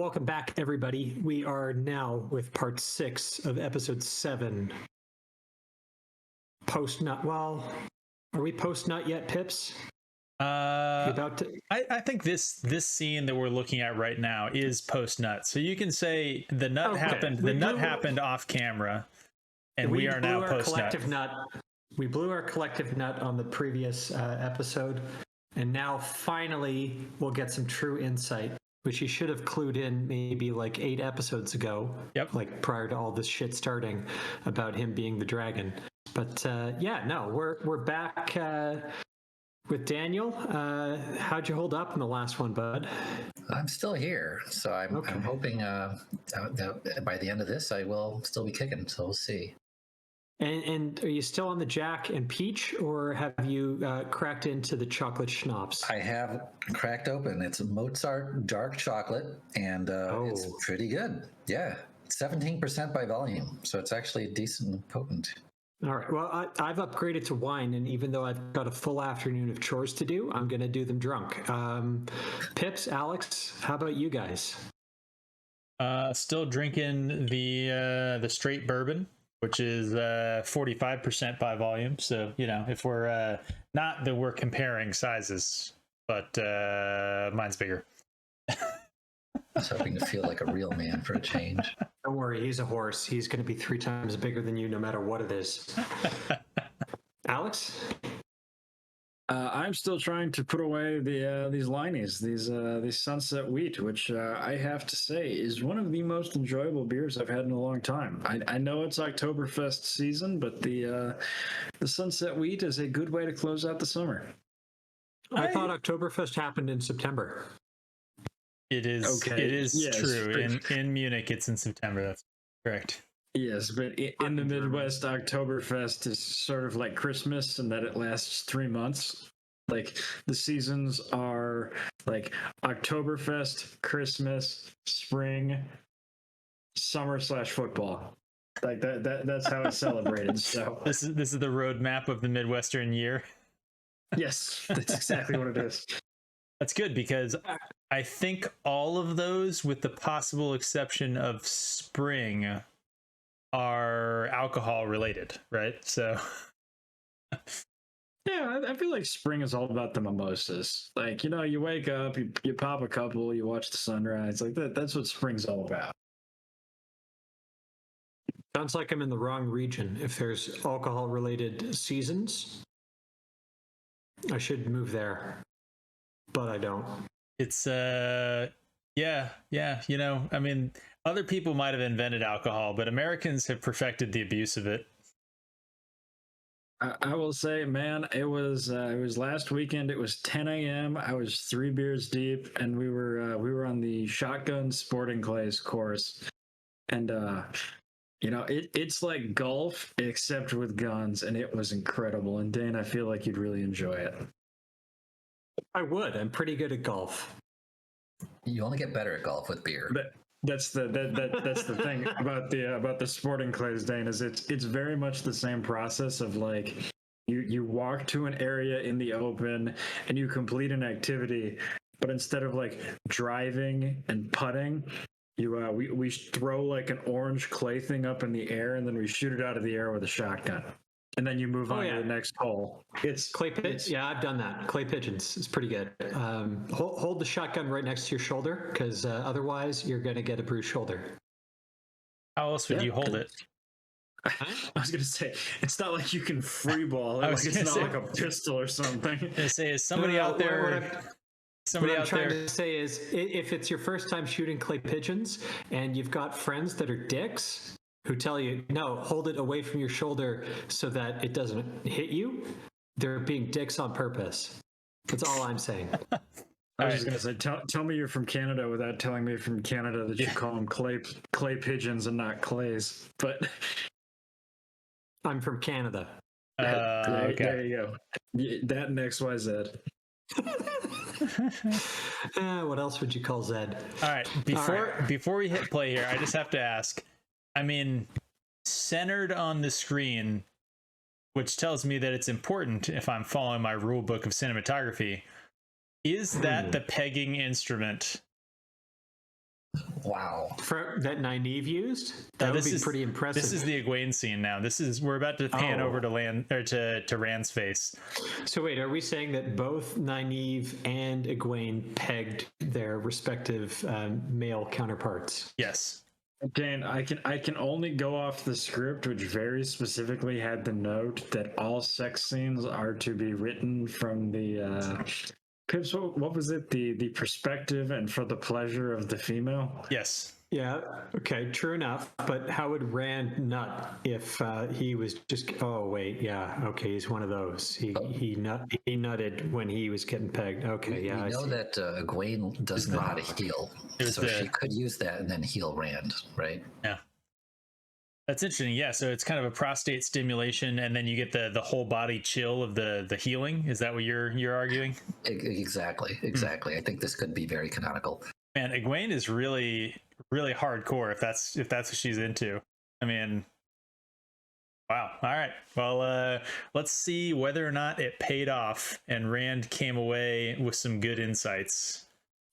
Welcome back, everybody. We are now with part 6 of episode 7. Post nut. Well, are we post nut yet, Pips? I think this scene that we're looking at right now is post nut. So you can say the nut happened. The nut happened off camera, and we are now post nut. We blew our collective nut on the previous episode, and now finally we'll get some true insight, which he should have clued in maybe like 8 episodes ago. Yep. Like prior to all this shit starting about him being the dragon. But we're back with Daniel. How'd you hold up in the last one, bud? I'm still here, so I'm hoping that by the end of this I will still be kicking. So we'll see. And are you still on the Jack and Peach, or have you cracked into the chocolate schnapps? I have cracked open. It's a Mozart dark chocolate, and it's pretty good. Yeah, 17% by volume, so it's actually decent and potent. All right. Well, I've upgraded to wine, and even though I've got a full afternoon of chores to do, I'm going to do them drunk. Pips, Alex, how about you guys? Still drinking the straight bourbon, which is 45% by volume. So, if we're not that we're comparing sizes, but mine's bigger. I was hoping to feel like a real man for a change. Don't worry, he's a horse. He's going to be 3 times bigger than you no matter what it is. Alex? I'm still trying to put away these Lineys, these Sunset Wheat, which I have to say is one of the most enjoyable beers I've had in a long time. I know it's Oktoberfest season, but the Sunset Wheat is a good way to close out the summer. I thought Oktoberfest happened in September. It is. Okay. It is true. In Munich, it's in September. That's correct. Yes, but in the Midwest, Oktoberfest is sort of like Christmas, and that it lasts 3 months. Like the seasons are like Oktoberfest, Christmas, spring, summer/football. Like that's how it's celebrated. So this is the roadmap of the Midwestern year. Yes, that's exactly what it is. That's good, because I think all of those, with the possible exception of spring, are alcohol related, right? So yeah, I feel like spring is all about the mimosas. Like, you wake up, you pop a couple, you watch the sunrise. Like that's what spring's all about. Sounds like I'm in the wrong region. If there's alcohol related seasons, I should move there. But I don't. It's I mean, other people might have invented alcohol, but Americans have perfected the abuse of it. I will say, man, it was last weekend. It was 10 a.m. I was 3 beers deep, and we were on the shotgun sporting clays course, and it's like golf except with guns, and it was incredible. And Dane, I feel like you'd really enjoy it. I would. I'm pretty good at golf. You only get better at golf with beer. But that's the thing about the sporting clays, Dane, is it's very much the same process of like you walk to an area in the open and you complete an activity, but instead of like driving and putting, we throw like an orange clay thing up in the air, and then we shoot it out of the air with a shotgun. And then you move on to the next hole. It's clay pigeons. Yeah, I've done that. Clay pigeons is pretty good. Hold the shotgun right next to your shoulder, because otherwise you're going to get a bruised shoulder. How else would you hold it? I was going to say, it's not like you can free ball it. Like, it's not like a pistol or something. I say, is somebody out there? What I'm trying to say is, if it's your first time shooting clay pigeons and you've got friends that are dicks who tell you, no, hold it away from your shoulder so that it doesn't hit you, they're being dicks on purpose. That's all I'm saying. I was just going to say, tell me you're from Canada without telling me from Canada that you call them clay pigeons and not clays. But I'm from Canada. Okay. There you go. That and XYZ. What else would you call Zed? All right. Before we hit play here, I just have to ask, I mean, centered on the screen, which tells me that it's important if I'm following my rule book of cinematography, is that the pegging instrument Wow. That Nynaeve used? That would be pretty impressive. This is the Egwene scene now. We're about to pan over to Land or to Rand's face. So wait, are we saying that both Nynaeve and Egwene pegged their respective male counterparts? Yes. Dan, I can only go off the script, which very specifically had the note that all sex scenes are to be written from the Pips, what was it? The perspective and for the pleasure of the female. Yes. Yeah. Okay. True enough. But how would Rand nut if he was just? Oh wait. Yeah. Okay. He's one of those. He nutted when he was getting pegged. Okay. Yeah. We know that Egwene doesn't know how to heal, so she could use that and then heal Rand, right? Yeah. That's interesting. Yeah. So it's kind of a prostate stimulation, and then you get the whole body chill of the healing. Is that what you're arguing? Exactly. I think this could be very canonical. Man, Egwene is really hardcore if that's what she's into. I mean, wow. All right. Well, let's see whether or not it paid off and Rand came away with some good insights.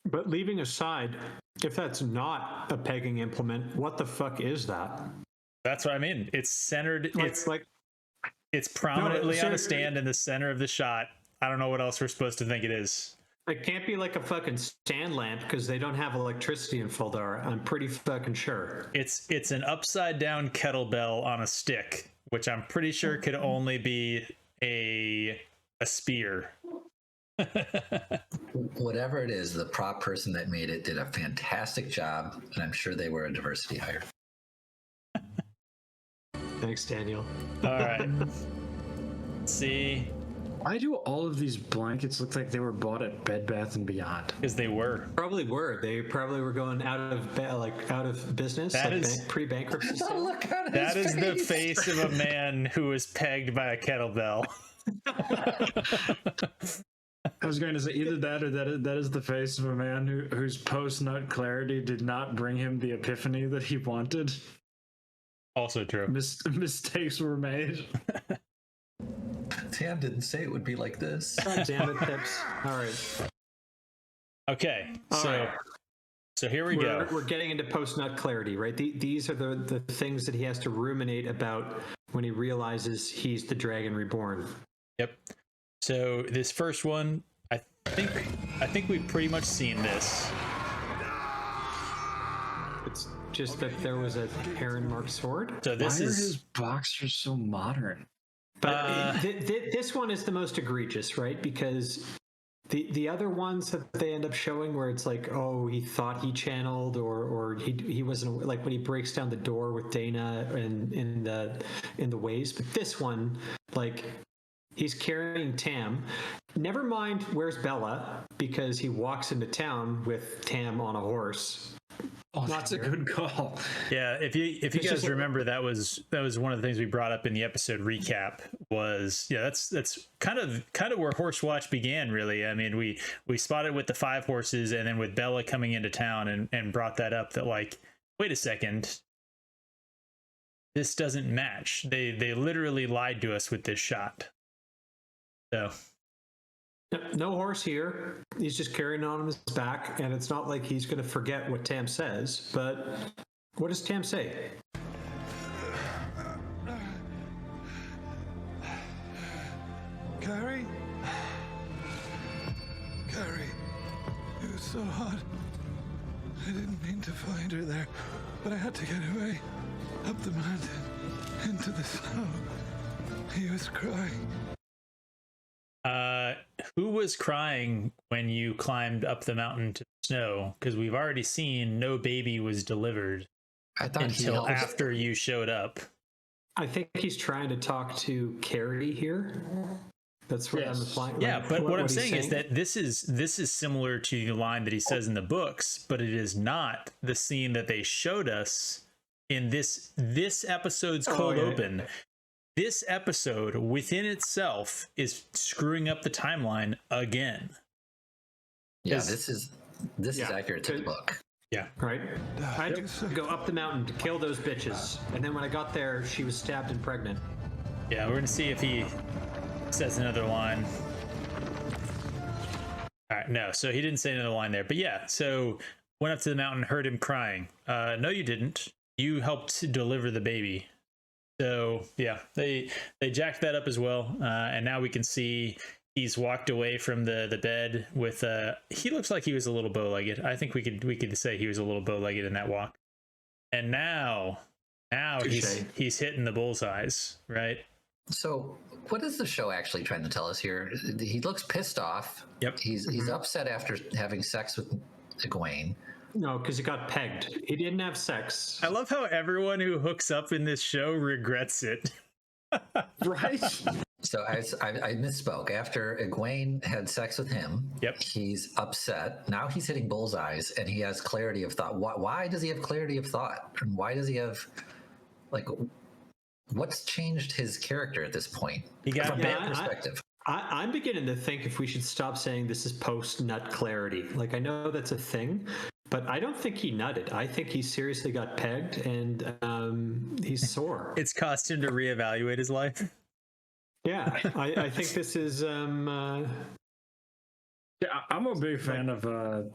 But leaving aside, if that's not a pegging implement, what the fuck is that? That's what I mean. It's centered. It's prominently on a stand in the center of the shot. I don't know what else we're supposed to think it is. It can't be like a fucking stand lamp because they don't have electricity in Fuldar. I'm pretty fucking sure. It's an upside down kettlebell on a stick, which I'm pretty sure could only be a spear. Whatever it is, the prop person that made it did a fantastic job, and I'm sure they were a diversity hire. Thanks, Daniel. All right. Let's see. Why do all of these blankets look like they were bought at Bed Bath and Beyond? Because they were. Probably were. They probably were going out of business. That is pre-bankruptcy. That is the face of a man who was pegged by a kettlebell. I was going to say either that or that is the face of a man whose post-nut clarity did not bring him the epiphany that he wanted. Also true. Mistakes were made. Tam didn't say it would be like this. God damn it, Pips. All right. Okay. All So here we go. We're getting into post-nut clarity, right? These are the things that he has to ruminate about when he realizes he's the Dragon Reborn. Yep. So this first one, I think we've pretty much seen this. It's just that there was a Heron marked sword. So this Why is are his boxers so modern? But this one is the most egregious, right? Because the other ones that they end up showing where it's like, oh, he thought he channeled, or he wasn't, like when he breaks down the door with Dana and in the ways. But this one, like, he's carrying Tam. Never mind where's Bella, because he walks into town with Tam on a horse. Oh, that's a good call. Yeah, if you guys remember, that was one of the things we brought up in the episode recap. Was that's kind of where Horse Watch began, really. I mean, we spotted with the 5 horses, and then with Bella coming into town, and brought that up that, like, wait a second, this doesn't match. They literally lied to us with this shot. So. No horse here. He's just carrying it on his back, and it's not like he's going to forget what Tam says. But what does Tam say? Carrie? Carrie, it was so hot. I didn't mean to find her there, but I had to get away. Up the mountain, into the snow. He was crying. Who was crying when you climbed up the mountain to the snow? Because we've already seen no baby was delivered until after you showed up. I think he's trying to talk to Carrie here. That's what I'm implying. Yeah, but what I'm saying is that this is similar to the line that he says in the books, but it is not the scene that they showed us in this episode's cold open. This episode within itself is screwing up the timeline again. Yeah, this is accurate to the book. Yeah. Right? I had to go up the mountain to kill those bitches. And then when I got there, she was stabbed and pregnant. Yeah, we're going to see if he says another line. All right, no, so he didn't say another line there. But yeah, so went up to the mountain, heard him crying. No, you didn't. You helped deliver the baby. So yeah, they jacked that up as well, and now we can see he's walked away from the bed with. He looks like he was a little bow-legged. I think we could say he was a little bow-legged in that walk. And now he's hitting the bullseyes, right? So, what is the show actually trying to tell us here? He looks pissed off. Yep. He's upset after having sex with Egwene. No, because he got pegged. He didn't have sex. I love how everyone who hooks up in this show regrets it. Right? So I misspoke. After Egwene had sex with him, Yep. He's upset. Now he's hitting bullseyes, and he has clarity of thought. Why does he have clarity of thought? And why does he have, like, what's changed his character at this point? He got from that perspective. I'm beginning to think if we should stop saying this is post-nut clarity. Like, I know that's a thing, but I don't think he nutted. I think he seriously got pegged, and he's sore. It's caused him to reevaluate his life. Yeah, I think this is... Yeah, I'm a big fan of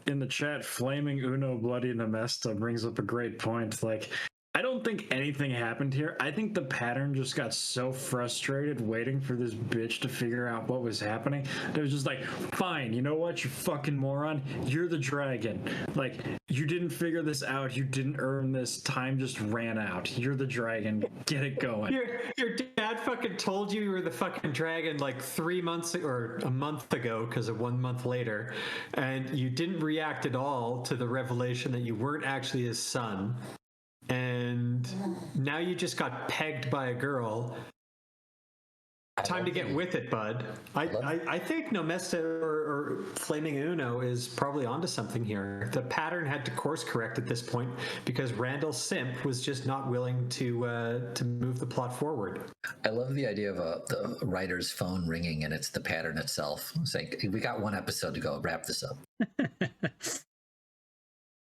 in the chat. Flaming Uno Bloody Nemesta brings up a great point. Like, I don't think anything happened here. I think the pattern just got so frustrated waiting for this bitch to figure out what was happening. It was just like, fine, you know what, you fucking moron, you're the dragon. Like, you didn't figure this out. You didn't earn this. Time just ran out. You're the dragon. Get it going. Your dad fucking told you were the fucking dragon like 3 months or a month ago because of 1 month later, and you didn't react at all to the revelation that you weren't actually his son. And now you just got pegged by a girl. Time to get with it, bud. I think Nomesta or Flaming Uno is probably onto something here. The pattern had to course correct at this point because Randall Simp was just not willing to move the plot forward. I love the idea of the writer's phone ringing, and it's the pattern itself saying, "We got one episode to go. Wrap this up."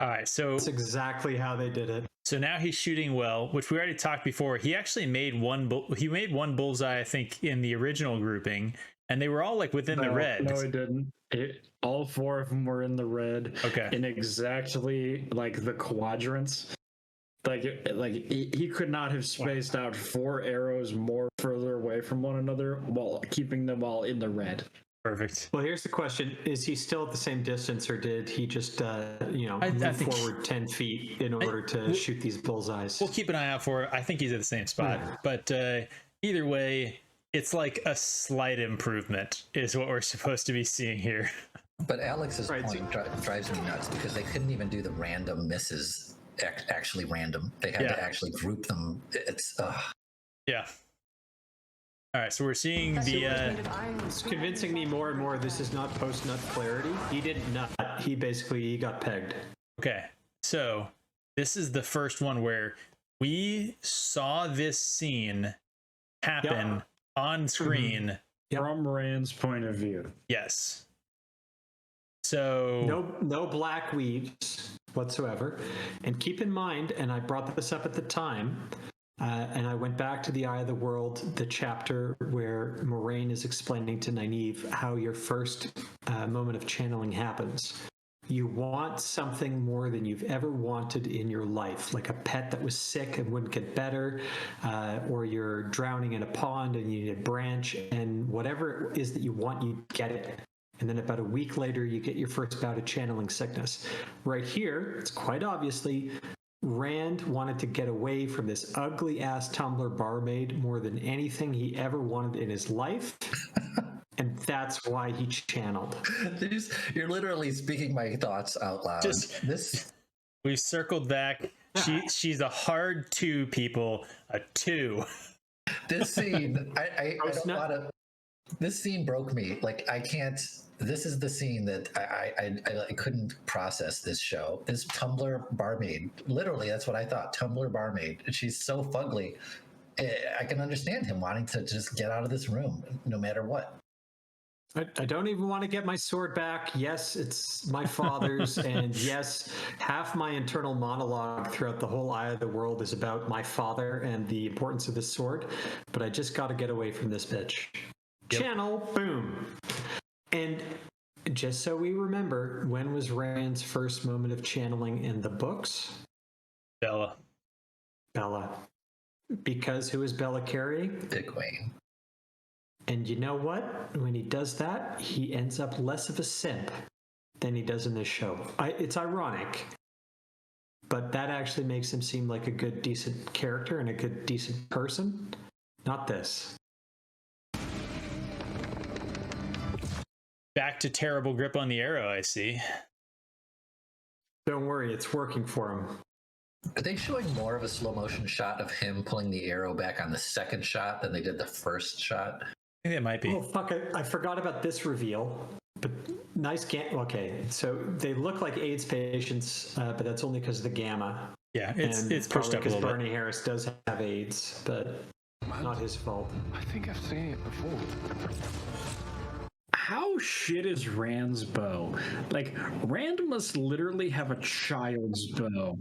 All right, so that's exactly how they did it. So now he's shooting well, which we already talked before. He actually made one bullseye, I think, in the original grouping, and they were all like within the red. No, he didn't. All 4 of them were in the red. Okay. In exactly like the quadrants. Like he could not have spaced out 4 arrows more further away from one another while keeping them all in the red. Perfect. Well, here's the question. Is he still at the same distance, or did he just, move forward 10 feet in order to shoot these bullseyes? We'll keep an eye out for it. I think he's at the same spot. Yeah. But either way, it's like a slight improvement is what we're supposed to be seeing here. But Alex's point drives me nuts because they couldn't even do the random misses actually random. They had to actually group them. It's... Yeah. All right, so we're seeing it's convincing me more and more this is not post-nut clarity. He didn't nut. He got pegged. Okay, so this is the first one where we saw this scene happen on screen. From Rand's point of view. Yes. So... No black weaves whatsoever. And keep in mind, and I brought this up at the time... and I went back to the Eye of the World, the chapter where Moraine is explaining to Nynaeve how your first moment of channeling happens. You want something more than you've ever wanted in your life, like a pet that was sick and wouldn't get better, or you're drowning in a pond and you need a branch, and whatever it is that you want, you get it. And then about a week later, you get your first bout of channeling sickness. Right here, it's quite obviously... Rand wanted to get away from this ugly-ass Tumblr barmaid more than anything he ever wanted in his life, and that's why he channeled. You're literally speaking my thoughts out loud. We've circled back. She's a hard 2, people. A 2. This scene, this scene broke me. Like, I can't... This is the scene that I couldn't process this show. This Tumblr barmaid, literally, that's what I thought. Tumblr barmaid. She's so fugly. I can understand him wanting to just get out of this room, no matter what. I don't even want to get my sword back. Yes, it's my father's, and yes, half my internal monologue throughout the whole Eye of the World is about my father and the importance of this sword. But I just got to get away from this bitch. Yep. Channel, boom. And just so we remember, when was Rand's first moment of channeling in the books? Bella. Bella. Because who is Bella carrying? Egwene. And you know what? When he does that, he ends up less of a simp than he does in this show. It's ironic, but that actually makes him seem like a good, decent character and a good, decent person. Not this. Back to terrible grip on the arrow, I see. Don't worry, it's working for him. Are they showing more of a slow motion shot of him pulling the arrow back on the second shot than they did the first shot? I think it might be. Oh, fuck, I forgot about this reveal. But nice okay, so they look like AIDS patients, but that's only because of the gamma. Yeah, it's pushed probably up a because little Bernie bit. Harris does have AIDS, but not his fault. I think I've seen it before. How shit is Rand's bow? Like, Rand must literally have a child's bow.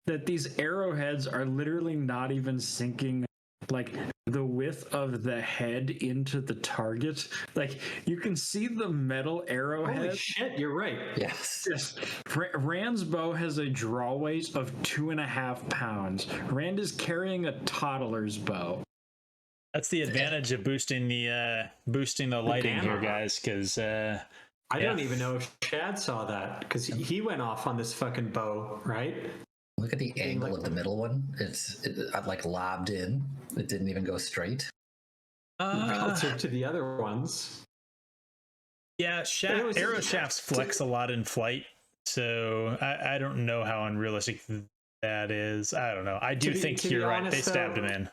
That these arrowheads are literally not even sinking, like, the width of the head into the target. Like, you can see the metal arrowhead. Holy shit, you're right. Yes. Yes. Rand's bow has a draw weight of 2.5 pounds. Rand is carrying a toddler's bow. That's the advantage of boosting the lighting here, gamma. guys, because I don't even know if Chad saw that, because he went off on this fucking bow, right? Look at the angle of the middle one. It's like lobbed in. It didn't even go straight. Relative to the other ones. yeah, arrow shafts flex a lot in flight, so I don't know how unrealistic that is. I don't know. I do think to be you're right. honest, They stabbed though, him in.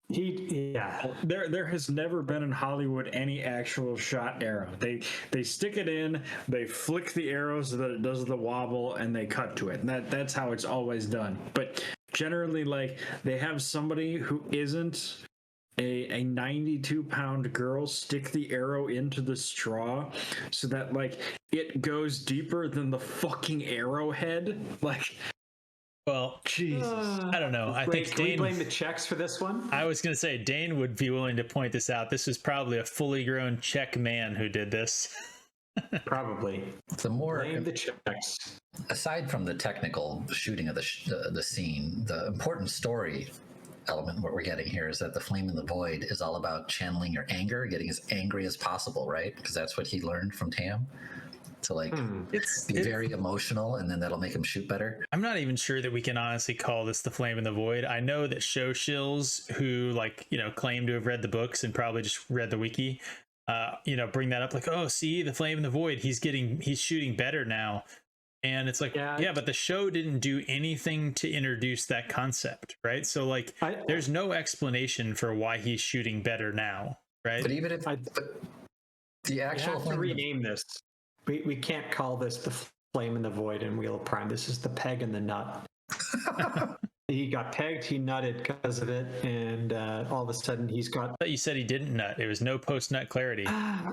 Yeah. There has never been in Hollywood any actual shot arrow. They stick it in, they flick the arrow so that it does the wobble, and they cut to it. And that's how it's always done. But generally, like, they have somebody who isn't a 92-pound girl stick the arrow into the straw so that, like, it goes deeper than the fucking arrowhead. Like, Well, Jesus. I don't know. I Wait, think can we Dane. blame the Czechs for this one? I was going to say Dane would be willing to point this out. This was probably a fully grown Czech man who did this. Probably. The more, Blame the Czechs. aside from the technical shooting of the scene, the important story element what we're getting here is that the flame in the void is all about channeling your anger, getting as angry as possible, right? Because that's what he learned from Tam. To like be very emotional, and then that'll make him shoot better. I'm not even sure that we can honestly call this the flame in the void. I know that show shills who claim to have read the books and probably just read the wiki, bring that up like, oh, see the flame in the void. He's shooting better now. And it's like, yeah, but the show didn't do anything to introduce that concept, right? So like, there's no explanation for why he's shooting better now, right? But even if the actual have to rename this. We can't call this the flame in the void in Wheel of Prime. This is the peg and the nut. He got pegged, he nutted because of it, and all of a sudden he's got. I thought you said he didn't nut. It was no post nut clarity.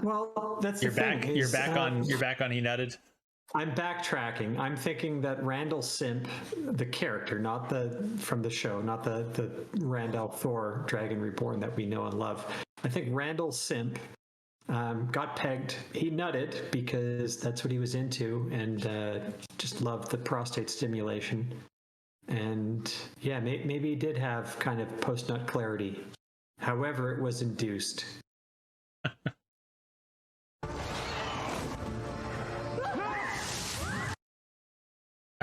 Well, that's you're the thing. You're back on he nutted. I'm backtracking. I'm thinking that Randall Simp, the character, not from the show, not the Randall Thor Dragon Reborn that we know and love. I think Randall Simp got pegged. He nutted because that's what he was into, and just loved the prostate stimulation. And yeah, maybe he did have kind of post-nut clarity. However, it was induced. All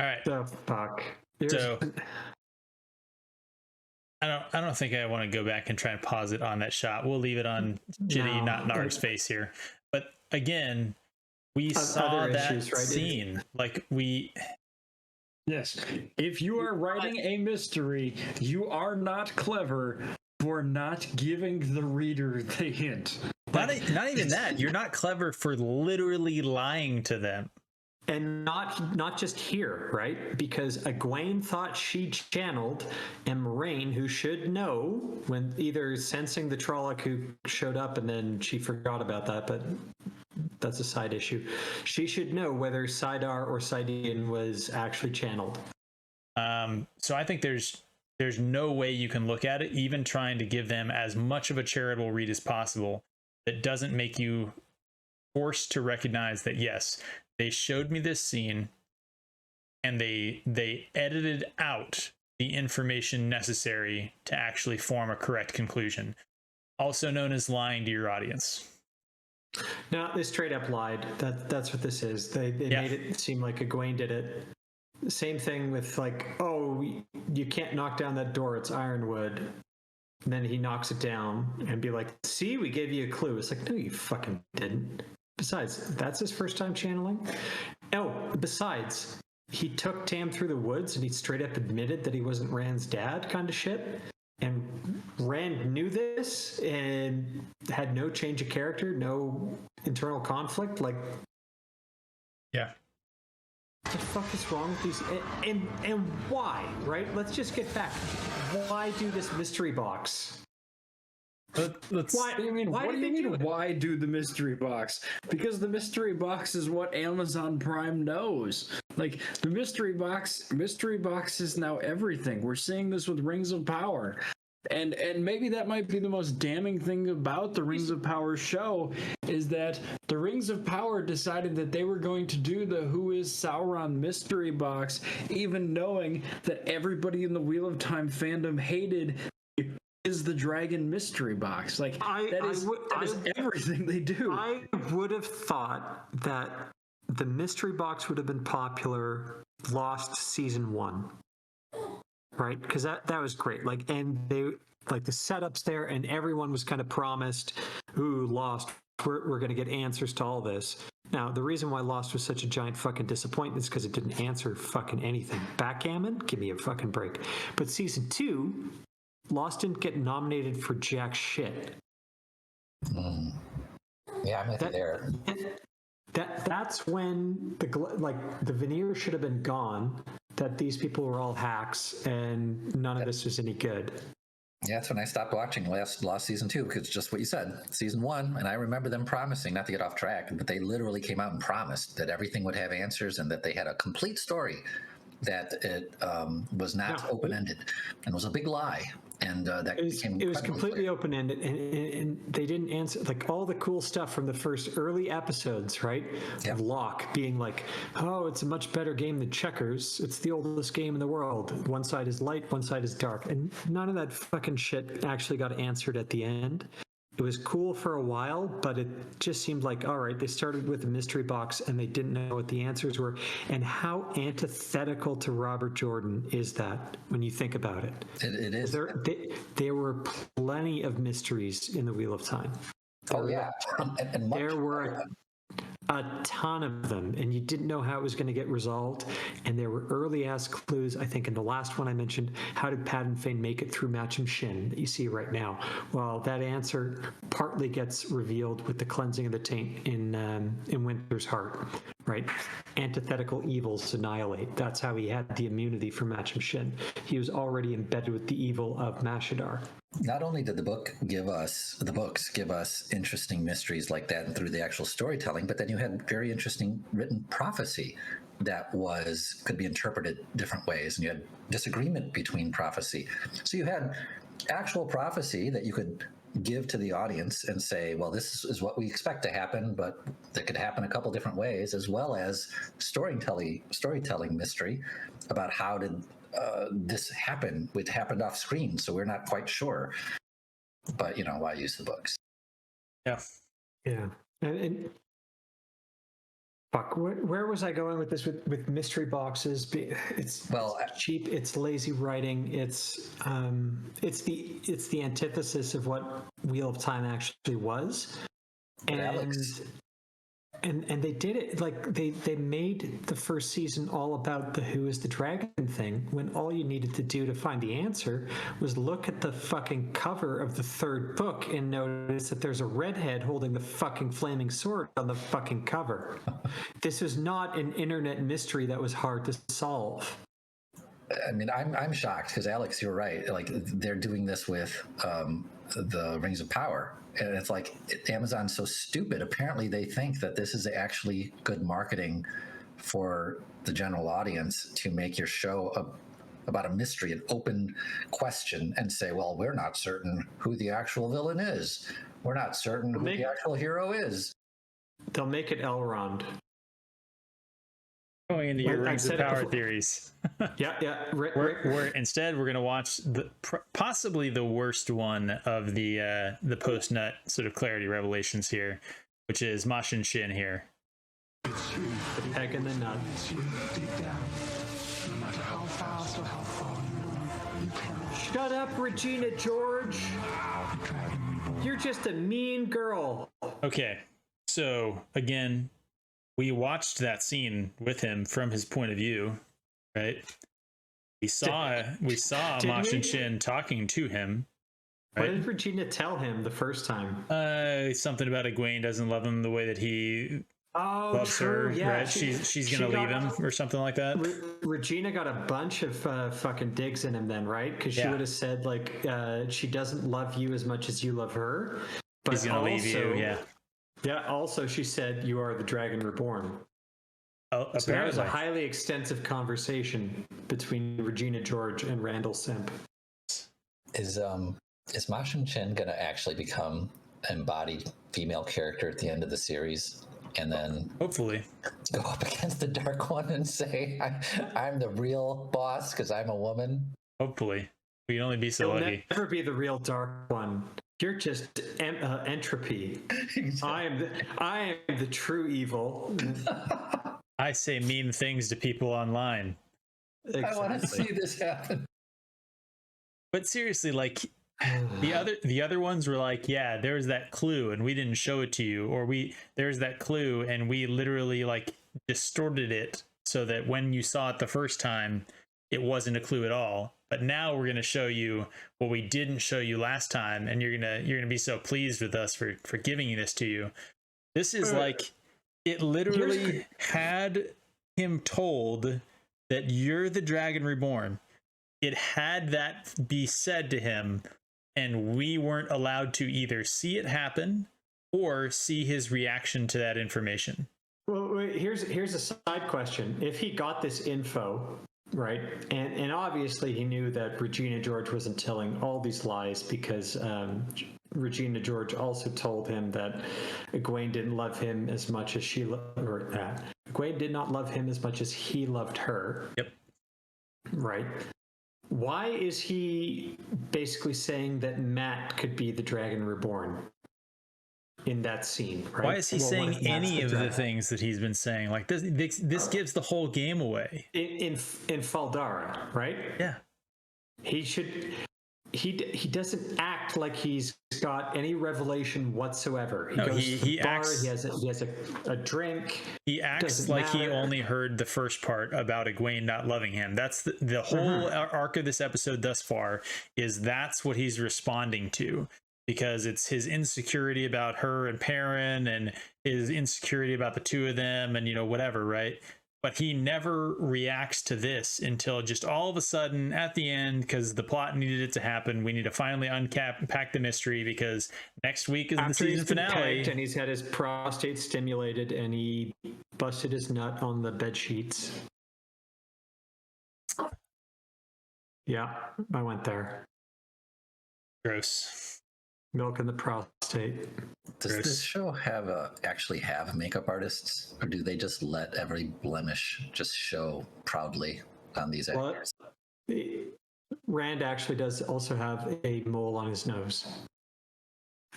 right. The fuck. So I don't think I want to go back and try and pause it on that shot. We'll leave it on Jitty, not Narg's face here. But again, we saw that issues, right? scene. Yes. If you are writing a mystery, you are not clever for not giving the reader the hint. Not even that. You're not clever for literally lying to them. And not just here, right? Because Egwene thought she channeled, and Moraine, who should know, when either sensing the Trolloc who showed up and then she forgot about that, but that's a side issue. She should know whether Sidar or Sidian was actually channeled. So I think there's no way you can look at it, even trying to give them as much of a charitable read as possible, that doesn't make you forced to recognize that yes, they showed me this scene and they edited out the information necessary to actually form a correct conclusion, also known as lying to your audience. No, they straight up lied. That's what this is. They made it seem like Egwene did it. Same thing with like, oh, you can't knock down that door. It's ironwood. And then he knocks it down and be like, see, we gave you a clue. It's like, no, you fucking didn't. Besides, that's his first time channeling. Oh, besides, he took Tam through the woods and he straight up admitted that he wasn't Rand's dad, kind of shit. And Rand knew this and had no change of character, no internal conflict. Like, yeah. what the fuck is wrong with these? And why, right? Let's just get back. Why do this mystery box? What do you mean? Why do the mystery box? Because the mystery box is what Amazon Prime knows. Like the mystery box is now everything. We're seeing this with Rings of Power. And maybe that might be the most damning thing about the Rings of Power show is that the Rings of Power decided that they were going to do the Who is Sauron mystery box, even knowing that everybody in the Wheel of Time fandom hated is the Dragon mystery box. Like that is everything they do. I would have thought that the mystery box would have been popular Lost season 1. Right? Because that was great. Like, and they like the setups there, and everyone was kind of promised, ooh, Lost, we're going to get answers to all this. Now, the reason why Lost was such a giant fucking disappointment is because it didn't answer fucking anything. Backgammon? Give me a fucking break. But season 2, Lost didn't get nominated for jack shit. Yeah, I'm with you there. That's when the veneer should have been gone, that these people were all hacks and none of this was any good. Yeah, that's when I stopped watching last season 2, because just what you said, season 1, and I remember them promising, not to get off track, but they literally came out and promised that everything would have answers and that they had a complete story, that it was not open-ended, and was a big lie. And it was completely open-ended, and they didn't answer like all the cool stuff from the first early episodes, right? Yep. Of Locke being like, oh, it's a much better game than checkers. It's the oldest game in the world. One side is light, one side is dark. And none of that fucking shit actually got answered at the end. It was cool for a while, but it just seemed like, all right, they started with a mystery box and they didn't know what the answers were. And how antithetical to Robert Jordan is that when you think about it? It is. There were plenty of mysteries in the Wheel of Time. There were a ton of them, and you didn't know how it was going to get resolved. And there were early ass clues. I think in the last one I mentioned, how did Pat and Fane make it through Matcham Shin that you see right now? Well, that answer partly gets revealed with the cleansing of the taint in Winter's Heart, right? Antithetical evils annihilate. That's how he had the immunity for Matcham Shin. He was already embedded with the evil of Mashadar. Not only did the books give us interesting mysteries like that and through the actual storytelling, but then you had very interesting written prophecy that could be interpreted different ways, and you had disagreement between prophecy. So you had actual prophecy that you could give to the audience and say, well, this is what we expect to happen, but that could happen a couple different ways, as well as storytelling mystery about how did this happen. It happened off screen, so we're not quite sure. But why use the books? Yeah. And fuck, where was I going with this? With mystery boxes, it's cheap. It's lazy writing. It's the antithesis of what Wheel of Time actually was. And they did it like they made the first season all about the who is the dragon thing, when all you needed to do to find the answer was look at the fucking cover of the third book and notice that there's a redhead holding the fucking flaming sword on the fucking cover. This is not an internet mystery that was hard to solve. I mean, I'm shocked because Alex, you're right. Like they're doing this with the Rings of Power. And it's like Amazon's so stupid. Apparently, they think that this is actually good marketing for the general audience to make your show about a mystery, an open question, and say, well, we're not certain who the actual villain is. We're not certain who the actual hero is. They'll make it Elrond. Going into your I've Rings of said it Power before. theories. Yeah. We're instead we're gonna watch possibly the worst one of the post nut sort of clarity revelations here, which is Mashin Shin here. The peg in the nut. Shut up, Regina George. You're just a mean girl. Okay, so again, we watched that scene with him from his point of view, right? We saw Didn't Mashin we? Shin talking to him. What Right? did Regina tell him the first time? Something about Egwene doesn't love him the way that he Oh, loves true. her, Yeah, right? She's gonna leave him or something like that. Regina got a bunch of fucking digs in him then, right? Because she Yeah. would have said like she doesn't love you as much as you love her. But He's gonna leave you, yeah. Yeah. Also, she said you are the Dragon Reborn. Oh, So that was a apparently. highly extensive conversation between Regina George and Randall Simp. Is Mashin Chin gonna actually become an embodied female character at the end of the series, and then Hopefully. go up against the Dark One and say, "I'm the real boss because I'm a woman"? Hopefully. We can only be so You'll lucky. never be the real Dark One. You're just entropy. I am the true evil. I say mean things to people online. I want to see this happen. But seriously, like the other ones were like, yeah, there's that clue and we didn't show it to you, or there's that clue and we literally like distorted it so that when you saw it the first time, it wasn't a clue at all. But now we're gonna show you what we didn't show you last time, and you're gonna be so pleased with us for giving this to you. This is like it literally had him told that you're the Dragon Reborn. It had that be said to him, and we weren't allowed to either see it happen or see his reaction to that information. Well, wait, here's a side question. If he got this info, right, and obviously he knew that Regina George wasn't telling all these lies because Regina George also told him that Egwene didn't love him as much as Egwene did not love him as much as he loved her. Yep. Right. Why is he basically saying that Matt could be the Dragon Reborn in that scene? Right? Why is he Well, what saying if Matt's any of the dragon? things that he's been saying? Like this gives the whole game away. in Faldara, right? Yeah. He should. He doesn't act like he's got any revelation whatsoever. He No, goes he to the bar. acts- He has a drink. He acts Doesn't like he matter. only heard the first part about Egwene not loving him. That's the whole arc of this episode thus far, is that's what he's responding to, because it's his insecurity about her and Perrin and his insecurity about the two of them and, you know, whatever, right? But he never reacts to this until just all of a sudden at the end, because the plot needed it to happen. We need to finally unpack the mystery because next week is the After season he's been finale. pegged and he's had his prostate stimulated and he busted his nut on the bed sheets. Yeah, I went there. Gross. Milk in the prostate. Does Gross. this show actually have makeup artists, or do they just let every blemish just show proudly on these Well, actors? Rand actually does also have a mole on his nose.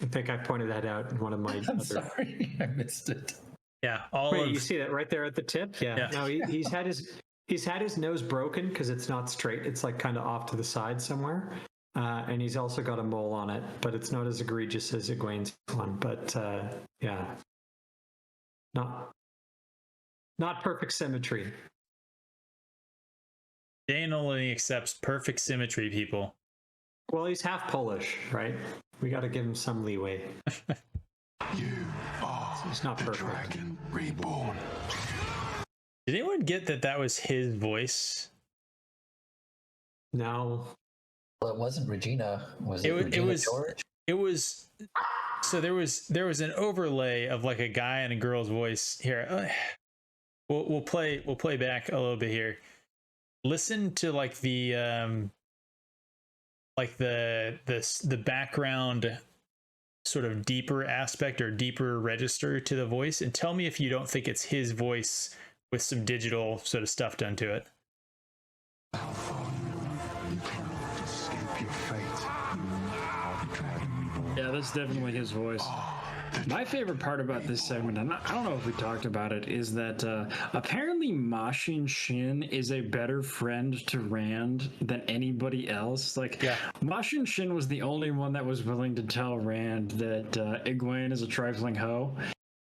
I think I pointed that out in one of my I'm other... sorry, I missed it. Yeah, all Wait, of you see that right there at the tip? Yeah. Yeah. No, he's had his nose broken because it's not straight. It's like kind of off to the side somewhere. And he's also got a mole on it, but it's not as egregious as Egwene's one. But yeah, not perfect symmetry. Dane only accepts perfect symmetry, people. Well, he's half Polish, right? We got to give him some leeway. You are It's not the perfect. Dragon Reborn. Did anyone get that was his voice? No. Well, it wasn't Regina. Was it, It Regina was- George? It was so there was an overlay of like a guy and a girl's voice here. We'll play back a little bit here. Listen to like the background sort of deeper aspect or deeper register to the voice, and tell me if you don't think it's his voice with some digital sort of stuff done to it. You cannot escape your fate. You are the dragon reborn. Yeah, that's definitely his voice. My favorite part about this segment, and I don't know if we talked about it, is that apparently Mashin Shin is a better friend to Rand than anybody else. Like, Yeah. Mashin Shin was the only one that was willing to tell Rand that Egwene is a trifling hoe,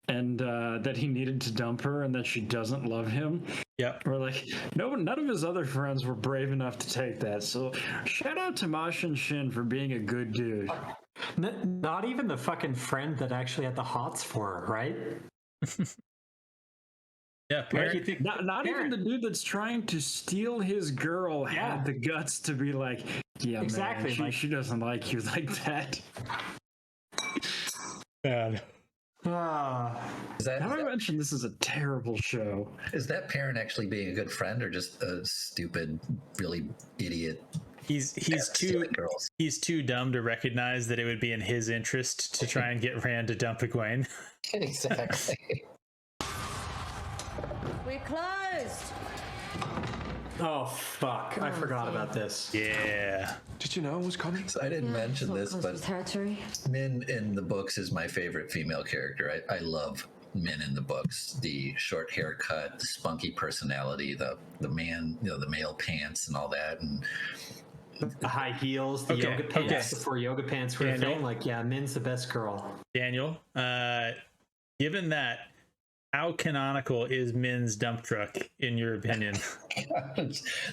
and that he needed to dump her, and that she doesn't love him. Yep. Or like, none of his other friends were brave enough to take that. So shout out to Mashin Shin for being a good dude. Not even the fucking friend that actually had the hots for her, right? Yeah. Like, you think, Not even the dude that's trying to steal his girl had the guts to be like, yeah, Exactly, man, like- she doesn't like you like that. Bad. Is that, Now I mentioned this is a terrible show. is that parent actually being a good friend or just a stupid, really idiot? He's too stealing girls. he's too dumb to recognize that it would be in his interest to try and get Rand to dump Egwene. Exactly. We're closed. oh fuck! I forgot about this. Yeah. Did you know I was coming? So I didn't mention Not this, close but to territory. Min in the books is my favorite female character. I love Min in the books. The short haircut, the spunky personality, the man, the male pants and all that. And The high heels, the Okay, yoga pants okay. before yoga pants were a Daniel? thing. Like, yeah, Min's the best girl. Daniel, given that, how canonical is Min's dump truck in your opinion?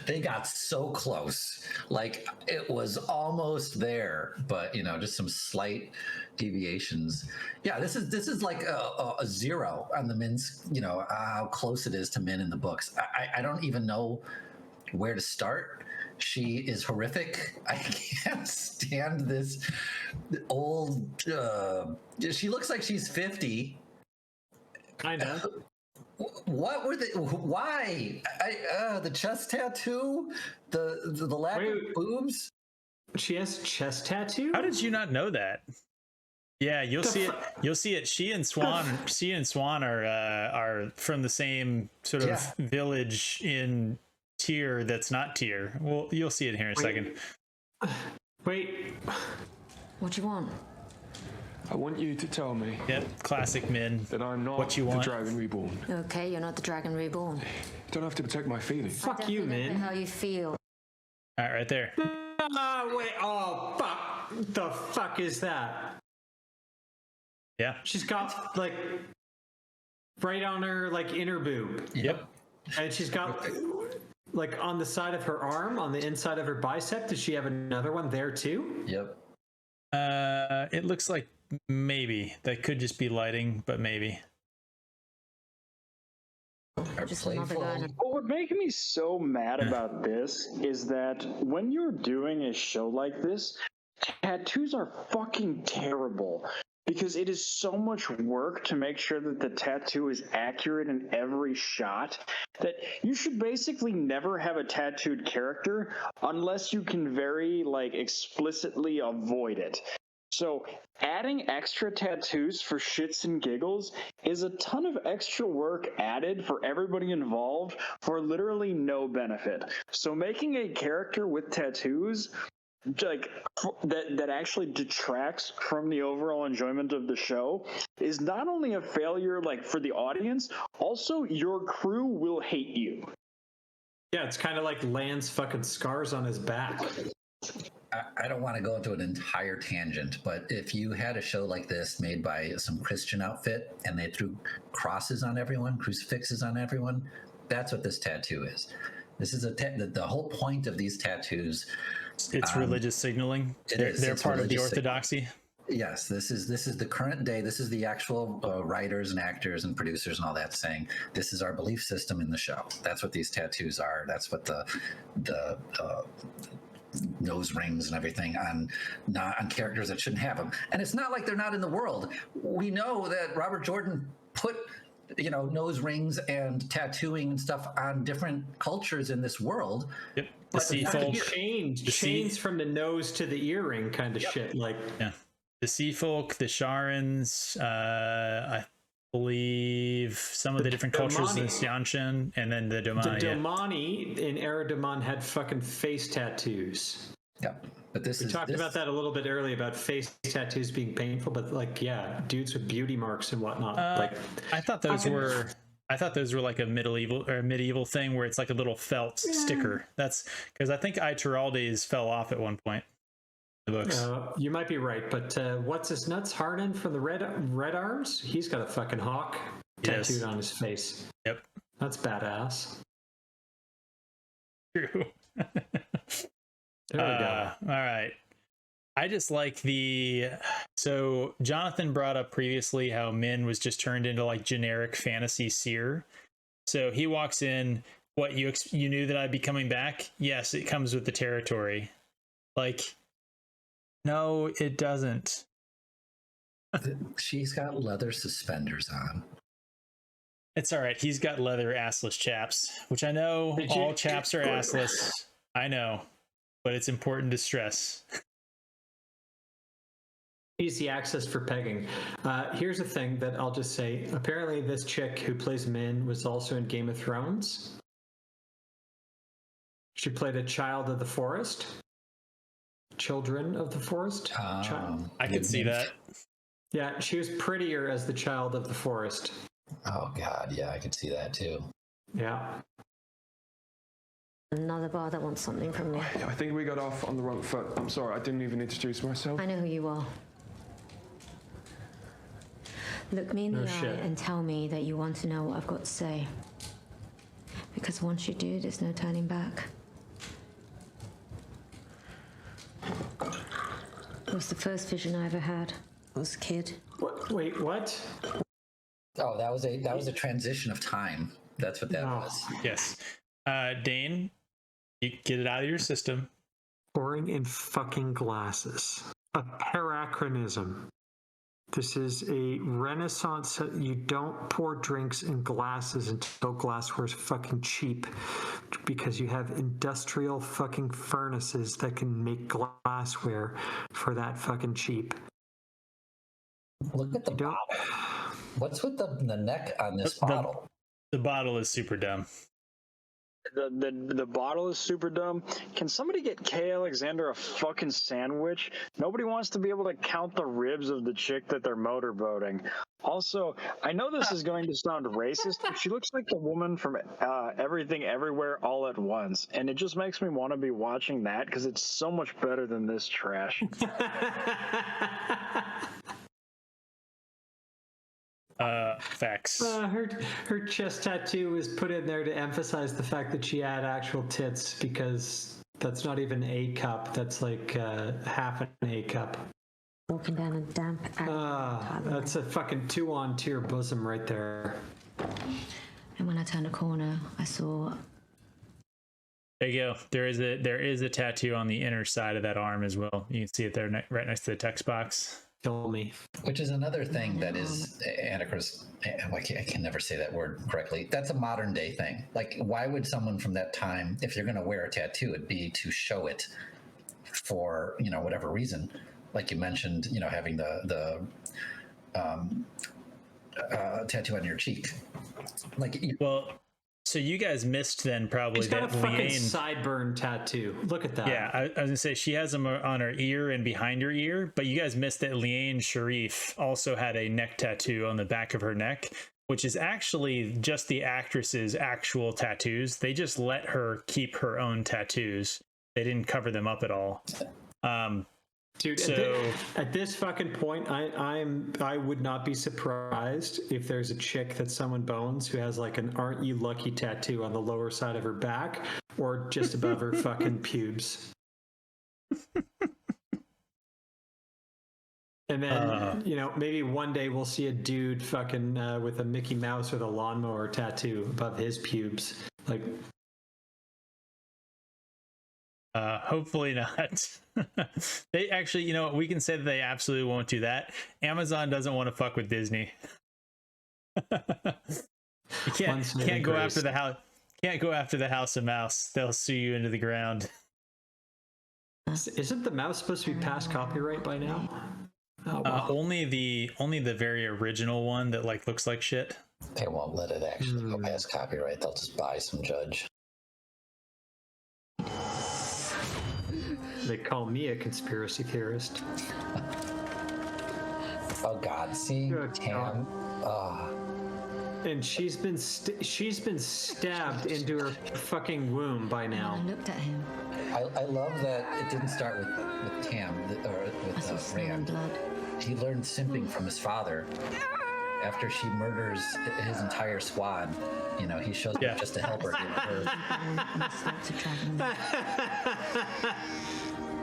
they got so close. Like it was almost there, but just some slight deviations. Yeah, this is like a zero on the Min's, how close it is to Min in the books. I don't even know where to start. She is horrific. I can't stand this old. She looks like she's 50. Kind of. What were they? Why? The chest tattoo, the lack Wait. of boobs. She has chest tattoo. How did you not know that? Yeah, you'll see it. You'll see it. She and Swan are from the same sort of Yeah. village in Tyr that's not Tyr. Well, you'll see it here in a second. Wait. What do you want? I want you to tell me Yep, classic Min. that I'm not What you the want. dragon reborn. Okay, you're not the dragon reborn. You don't have to protect my feelings. Fuck you, Definitely Min. how you feel. All right, right there. Wait. Oh fuck! The fuck is that? Yeah. She's got like right on her like inner boob, Yep. and she's got like on the side of her arm, on the inside of her bicep. Does she have another one there too? Yep. It looks like maybe that could just be lighting, but maybe. Our Just another playful. guy in a What would make me so mad about this is that when you're doing a show like this, tattoos are fucking terrible because it is so much work to make sure that the tattoo is accurate in every shot that you should basically never have a tattooed character unless you can very explicitly avoid it. So adding extra tattoos for shits and giggles is a ton of extra work added for everybody involved for literally no benefit. So making a character with tattoos that actually detracts from the overall enjoyment of the show is not only a failure for the audience, also your crew will hate you. Yeah, it's kind of like Land's fucking scars on his back. I don't want to go into an entire tangent, but if you had a show like this made by some Christian outfit and they threw crosses on everyone, crucifixes on everyone, that's what this tattoo is. This is the whole point of these tattoos. It's religious signaling. They're It's part of the religious orthodoxy. Yes, this is the current day. This is the actual writers and actors and producers and all that saying this is our belief system in the show. That's what these tattoos are. That's what the nose rings and everything on characters that shouldn't have them. And it's not like they're not in the world. We know that Robert Jordan put nose rings and tattooing and stuff on different cultures in this world. Yep. The sea folk. Chains The sea- from the nose to the earring kind of shit. Like, Yeah. the Sea Folk, the Sharans, I believe some of the different cultures in Xianshan, and then the Domani. The Domani in Eridamon had fucking face tattoos. Yeah, but we talked about that a little bit earlier about face tattoos being painful, but like, yeah, dudes with beauty marks and whatnot. I thought those were like a medieval thing where it's like a little felt sticker. That's because I think Ituralde's fell off at one point. The books. You might be right, but what's his nuts? Harnan from the Red Arms? He's got a fucking hawk tattooed on his face. Yep, that's badass. True. There we go. All right. I just like so Jonathan brought up previously how Min was just turned into like generic fantasy seer. So he walks in, what, you knew that I'd be coming back? Yes, it comes with the territory. Like, no, it doesn't. She's got leather suspenders on. It's all right. He's got leather assless chaps, which I know all chaps are assless. I know, but it's important to stress. Easy access for pegging. Here's the thing that I'll just say. Apparently, this chick who plays Min was also in Game of Thrones. She played a child of the forest. Children of the forest. I could see that. Yeah, she was prettier as the child of the forest. Oh God, yeah, I could see that too. Yeah. Another bar that wants something from me. I think we got off on the wrong foot. I'm sorry, I didn't even introduce myself. I know who you are. Look me in the eye and tell me that you want to know what I've got to say. Because once you do, there's no turning back. It was the first vision I ever had. I was a kid. What? Wait, what? Oh, that was a transition of time. That's what that was. Yes. Dane, you get it out of your system. Pouring in fucking glasses. A parachronism. This is a renaissance. You don't pour drinks in glasses until glassware is fucking cheap, because you have industrial fucking furnaces that can make glassware for that fucking cheap. Look at the bottle. What's with the neck on this bottle? The bottle is super dumb. The bottle is super dumb. Can somebody get Kay Alexander a fucking sandwich? Nobody wants to be able to count the ribs of the chick that they're motorboating. Also, I know this is going to sound racist, but she looks like the woman from Everything Everywhere All at Once, and it just makes me want to be watching that because it's so much better than this trash. Facts. Her chest tattoo was put in there to emphasize the fact that she had actual tits, because that's not even a cup. That's like half an A cup. Walking down a damp alley. That's a fucking 2 onto your bosom right there. And when I turned a corner, I saw. There you go. There is a tattoo on the inner side of that arm as well. You can see it there, right next to the text box. Kill me. Which is another thing that is anachronistic. I can never say that word correctly. That's a modern day thing. Like, why would someone from that time, if you're going to wear a tattoo, it'd be to show it for, whatever reason. Like you mentioned, having the tattoo on your cheek. So you guys missed then probably. She's got that a fucking Liane sideburn tattoo. Look at that. Yeah, I was gonna say she has them on her ear and behind her ear, but you guys missed that Liane Sharif also had a neck tattoo on the back of her neck, which is actually just the actress's actual tattoos. They just let her keep her own tattoos. They didn't cover them up at all. Dude, at this fucking point, I would not be surprised if there's a chick that someone bones who has like an "Aren't You Lucky" tattoo on the lower side of her back or just above her fucking pubes. And then, maybe one day we'll see a dude fucking with a Mickey Mouse with a lawnmower tattoo above his pubes. Like, hopefully not. They actually, we can say that they absolutely won't do that. Amazon doesn't want to fuck with Disney. You can't go after the house. Can't go after the House of Mouse. They'll sue you into the ground. Isn't the mouse supposed to be past copyright by now? Oh, wow. Only the very original one that like looks like shit. They won't let it actually go past copyright. They'll just buy some judge. They call me a conspiracy theorist. Oh God, see, Good Tam. And she's been stabbed into her fucking womb by now. I looked at him. I love that it didn't start with Tam or I saw with smelling Rand. blood. He learned simping from his father. After she murders his entire squad, you know, he shows up just to help her give birth.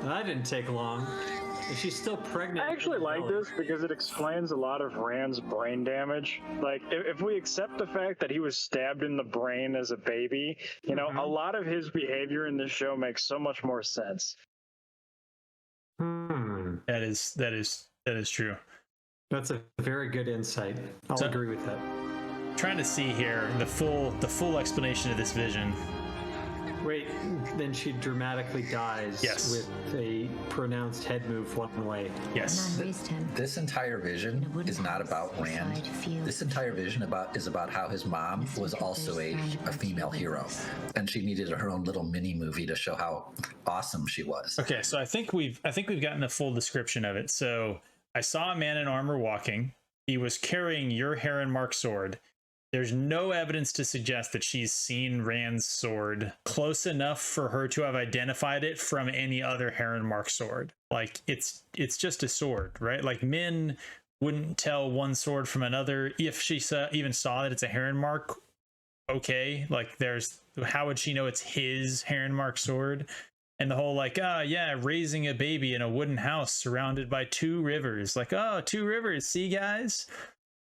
That didn't take long. And she's still pregnant. I actually like this because it explains a lot of Rand's brain damage. Like, if we accept the fact that he was stabbed in the brain as a baby, you know, a lot of his behavior in this show makes so much more sense. That is true. That's a very good insight. I'll agree with that. Trying to see here the full explanation of this vision. Wait, then she dramatically dies with a pronounced head move one way. Yes. This entire vision is not about Rand. This entire vision is about how his mom was also a female hero, and she needed her own little mini movie to show how awesome she was. Okay, so I think we've gotten a full description of it. So I saw a man in armor walking. He was carrying your Heron Mark sword. There's no evidence to suggest that she's seen Rand's sword close enough for her to have identified it from any other Heron Mark sword. Like, it's just a sword, right? Like, Min wouldn't tell one sword from another if she even saw that it's a Heron Mark. Okay, like, how would she know it's his Heron Mark sword? And the whole like, raising a baby in a wooden house surrounded by 2 rivers. Like, 2 rivers, see, guys?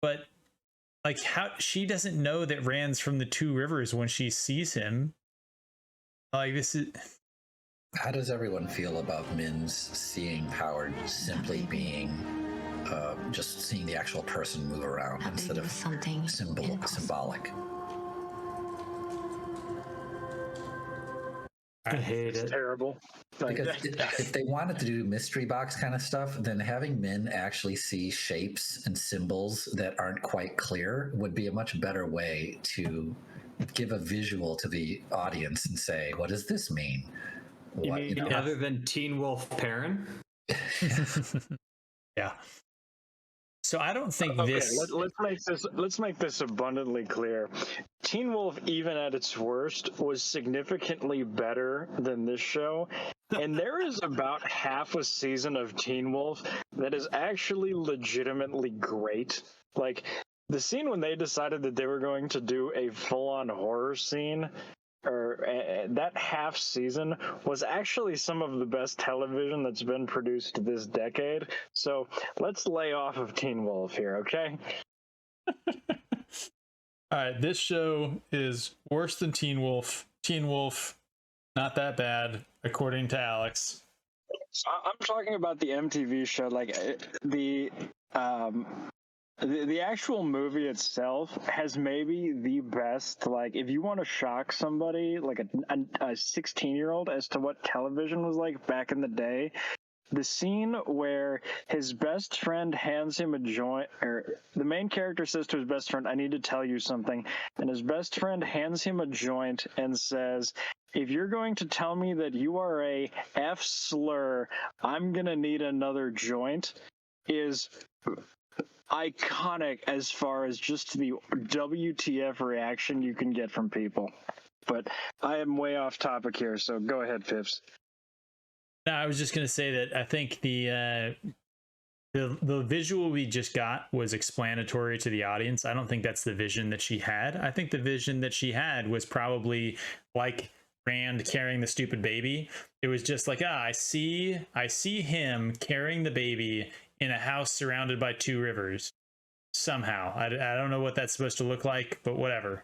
But like, how she doesn't know that Rand's from the 2 rivers when she sees him. Like, this is. How does everyone feel about Min's seeing power simply being just seeing the actual person move around instead of symbolic? I hate it. It's terrible. Because if they wanted to do mystery box kind of stuff, then having Min actually see shapes and symbols that aren't quite clear would be a much better way to give a visual to the audience and say, what does this mean? You mean other than Teen Wolf Perrin? Yeah. So I don't think this. Let's make this abundantly clear. Teen Wolf, even at its worst, was significantly better than this show, and there is about half a season of Teen Wolf that is actually legitimately great. Like, the scene when they decided that they were going to do a full-on horror scene, or that half season was actually some of the best television that's been produced this decade. So let's lay off of Teen Wolf here, okay? All right, this show is worse than Teen Wolf. Teen Wolf, not that bad, according to Alex. I'm talking about the MTV show, like the actual movie itself has maybe the best, like, if you want to shock somebody, like a 16-year-old as to what television was like back in the day, the scene where his best friend hands him a joint, or the main character says to his best friend, I need to tell you something, and his best friend hands him a joint and says, if you're going to tell me that you are a F slur, I'm gonna need another joint, is iconic as far as just the WTF reaction you can get from people. But I am way off topic here, so go ahead, Phipps. No, I was just going to say that I think the visual we just got was explanatory to the audience. I don't think that's the vision that she had. I think the vision that she had was probably like Rand carrying the stupid baby. It was just like, I see him carrying the baby in a house surrounded by 2 rivers somehow. I don't know what that's supposed to look like, but whatever.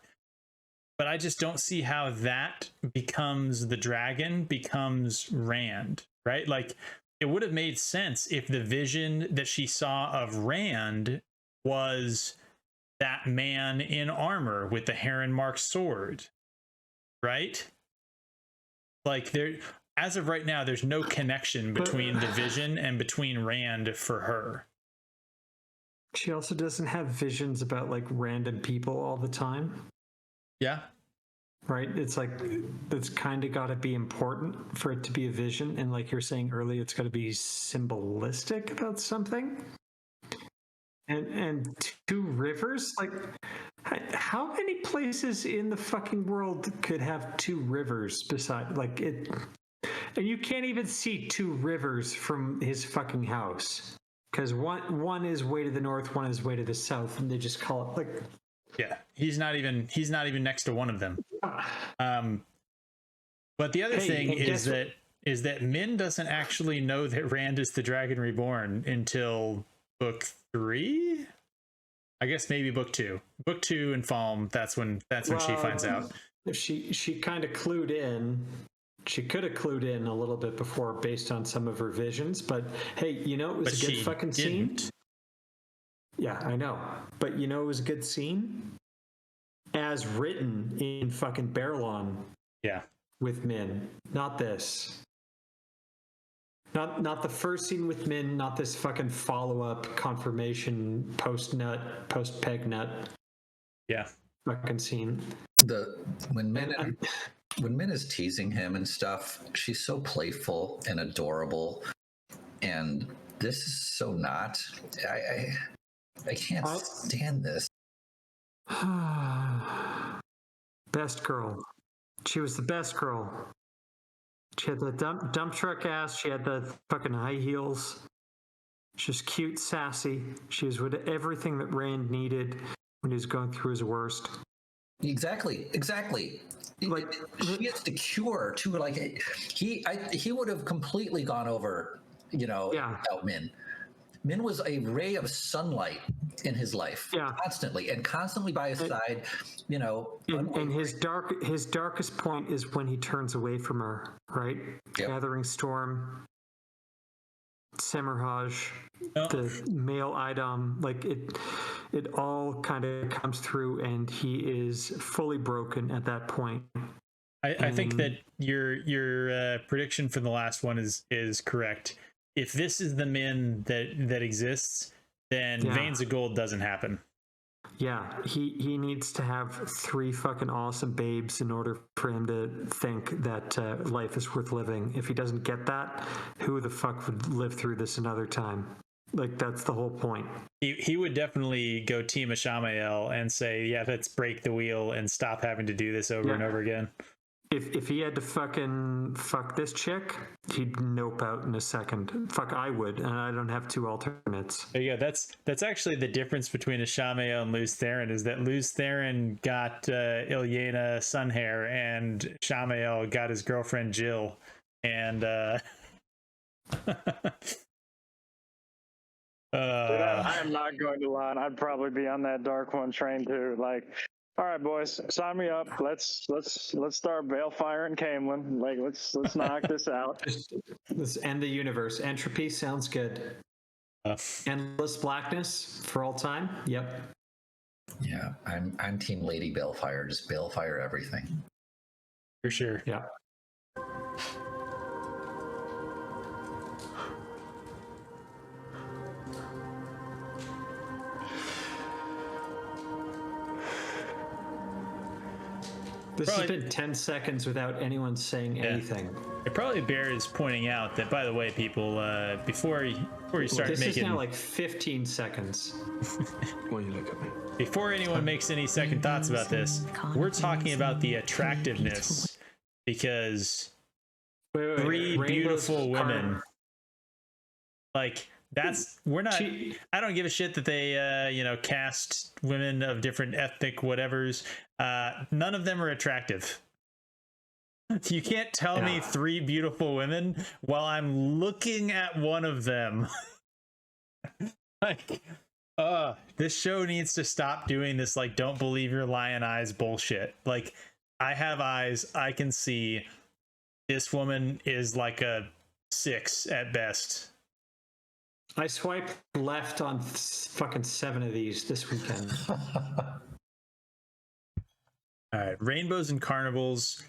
But I just don't see how that becomes the dragon, becomes Rand, right? Like, it would have made sense if the vision that she saw of Rand was that man in armor with the Heron Mark sword, right? Like, there, as of right now, there's no connection between the vision and between Rand for her. She also doesn't have visions about like random people all the time. Yeah. Right? It's like it's kind of got to be important for it to be a vision, and like you're saying earlier, it's got to be symbolistic about something. And two rivers, like how many places in the fucking world could have two rivers beside like it? And you can't even see two rivers from his fucking house because one is way to the north, one is way to the south, and they just call it like. Yeah, he's not even next to one of them. But the other thing is that Min doesn't actually know that Rand is the Dragon Reborn until book 3. I guess maybe book 2. Book 2 and Falm. That's when she finds out. She kind of clued in. She could have clued in a little bit before, based on some of her visions. But hey, you know it was a good fucking scene. Yeah, I know. But you know it was a good scene? As written in fucking Barrelon. Yeah. With Min. Not this. Not the first scene with Min, not this fucking follow-up confirmation post-peg nut. Yeah. Fucking scene. When Min is teasing him and stuff, she's so playful and adorable. And this is so not. I can't stand this. Best girl. She was the best girl. She had the dump truck ass. She had the fucking high heels. She was cute, sassy. She was with everything that Rand needed when he was going through his worst. Exactly. Like she is the cure to like he would have completely gone over, without Min. Min was a ray of sunlight in his life, constantly by his side, And his darkest point is when he turns away from her, right? Yep. Gathering Storm, Semirhage, the male item, like it all kind of comes through, and he is fully broken at that point. I think that your prediction for the last one is correct. If this is the Min that exists, then Veins of Gold doesn't happen. Yeah, he needs to have 3 fucking awesome babes in order for him to think that life is worth living. If he doesn't get that, who the fuck would live through this another time? Like, that's the whole point. He would definitely go Team Ashamael and say, yeah, let's break the wheel and stop having to do this over and over again. If he had to fucking fuck this chick, he'd nope out in a second. Fuck, I would, and I don't have 2 alternates. Yeah, that's actually the difference between Ashamael and Luz Theron, is that Luz Theron got Ilyena Sunhair, and Ashamael got his girlfriend Jill, and Dude, I am not going to lie. I'd probably be on that Dark One train too. Like, all right, boys, sign me up. Let's start Balefire and Camelin. Like, let's knock this out. Let's end the universe. Entropy sounds good. Endless blackness for all time. Yep. Yeah, I'm Team Lady Balefire. Just Balefire everything. For sure. Yeah. This has been 10 seconds without anyone saying anything. It probably bears pointing out that, by the way, people, before you start this making... This is now like 15 seconds. Why you look at me? Before anyone makes any second thoughts about this, we're talking about the attractiveness, because 3 beautiful women... Like, that's... We're not... I don't give a shit that they, cast women of different ethnic whatevers. None of them are attractive. You can't tell me 3 beautiful women while I'm looking at one of them. Like, this show needs to stop doing this, like, don't believe your lion eyes bullshit. Like, I have eyes, I can see. This woman is like a 6 at best. I swiped left on fucking 7 of these this weekend. All right, Rainbows and Carnivals.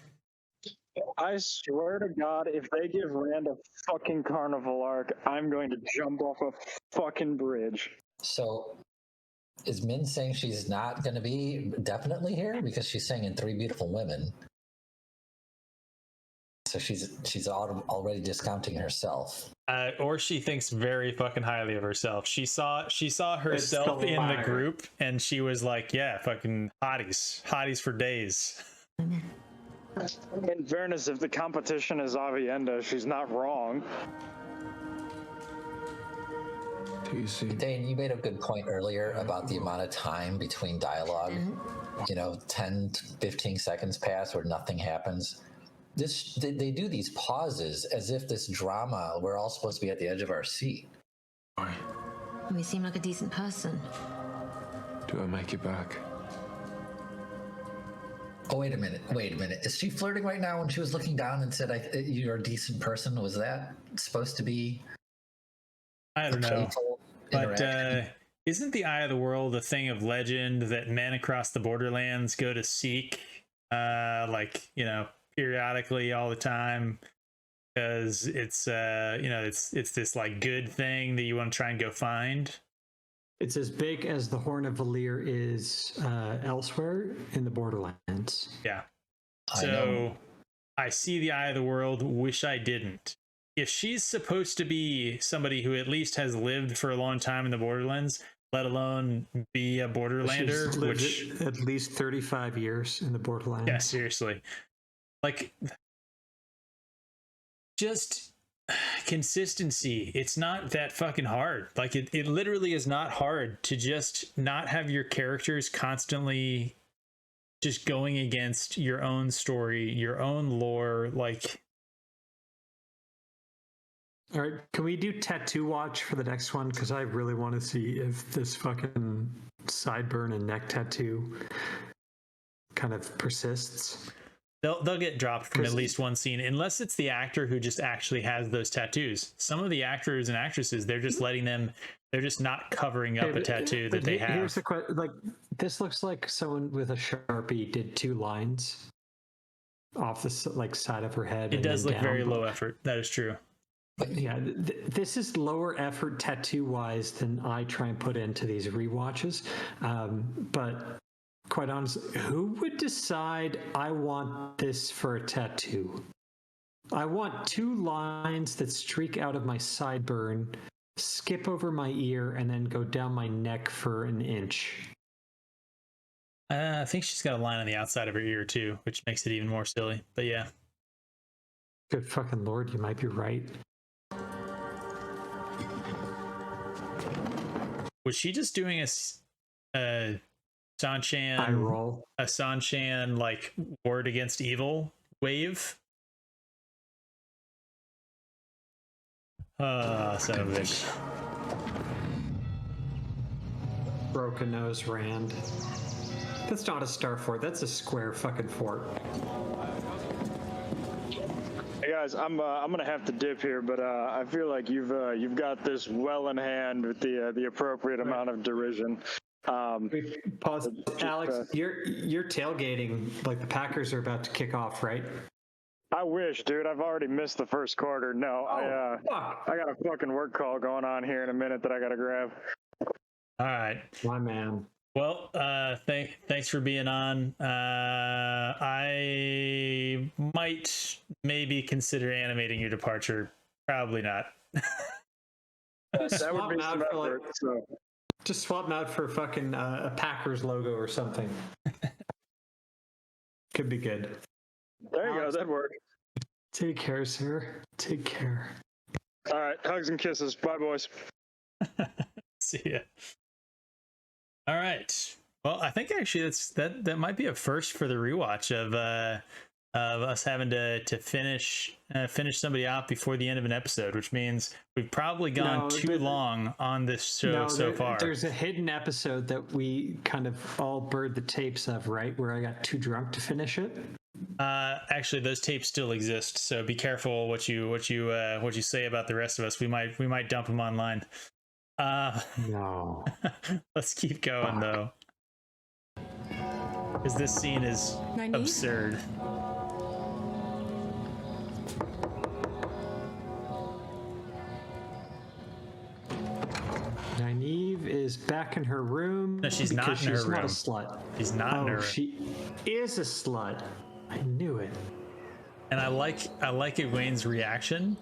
I swear to God, if they give Rand a fucking carnival arc, I'm going to jump off a fucking bridge. So Is Min saying she's not going to be definitely here because she's saying in 3 Beautiful Women? So she's already discounting herself. Or she thinks very fucking highly of herself. She saw herself in the group, and she was like, "Yeah, fucking hotties for days." In fairness, if the competition is Avienda, she's not wrong. Dane, you made a good point earlier about the amount of time between dialogue. 10, 15 seconds pass where nothing happens. They do these pauses as if this drama, we're all supposed to be at the edge of our seat. We seem like a decent person. Do I make it back? Oh, wait a minute. Is she flirting right now when she was looking down and said, you're a decent person? Was that supposed to be? I don't know. But isn't the Eye of the World a thing of legend that men across the borderlands go to seek, periodically all the time? Because it's, it's this like good thing that you want to try and go find. It's as big as the Horn of Valir is elsewhere in the Borderlands. Yeah. So I see the Eye of the World, wish I didn't. If she's supposed to be somebody who at least has lived for a long time in the Borderlands, let alone be a Borderlander, she's lived at least 35 years in the Borderlands. Yeah, seriously. Like, just consistency. It's not that fucking hard. Like, it literally is not hard to just not have your characters constantly just going against your own story, your own lore. Like, all right, can we do tattoo watch for the next one? Because I really want to see if this fucking sideburn and neck tattoo kind of persists. They'll get dropped from at least one scene, unless it's the actor who just actually has those tattoos. Some of the actors and actresses, they're just they're just not covering up a tattoo that they have. Here's the question: like, this looks like someone with a Sharpie did 2 lines off the side of her head. It does look very low effort. That is true. Yeah, this is lower effort tattoo wise than I try and put into these rewatches. But quite honestly, who would decide I want this for a tattoo? I want 2 lines that streak out of my sideburn, skip over my ear, and then go down my neck for an inch. I think she's got a line on the outside of her ear too, which makes it even more silly. But yeah. Good fucking Lord, you might be right. Was she just doing a Sanchan eye roll? A Sanchan like ward against evil wave? Son of a bitch. Broken nose Rand. That's not a star fort. That's a square fucking fort. Hey guys, I'm gonna have to dip here, but I feel like you've got this well in hand with the appropriate amount of derision. Pause, Alex. You're tailgating. Like the Packers are about to kick off, right? I wish, dude. I've already missed the first quarter. No, I got a fucking work call going on here in a minute that I gotta grab. All right, my man. Well, thanks for being on. I might maybe consider animating your departure. Probably not. That would be some effort. Just swap them out for fucking a Packers logo or something. Could be good. There you go. That'd work. Take care, sir. Take care. All right. Hugs and kisses. Bye, boys. See ya. All right. Well, I think actually that might be a first for the rewatch of us having to finish somebody out before the end of an episode, which means we've probably gone too long on this show so far. There's a hidden episode that we kind of all burned the tapes of, right? Where I got too drunk to finish it. Actually, those tapes still exist, so be careful what you say about the rest of us. We might dump them online. No. Let's keep going though, because this scene is absurd. Nynaeve is back in her room. No, she's not in her She's not room. a slut. She's not in her room. She is a slut. I knew it. And I like Egwene's reaction.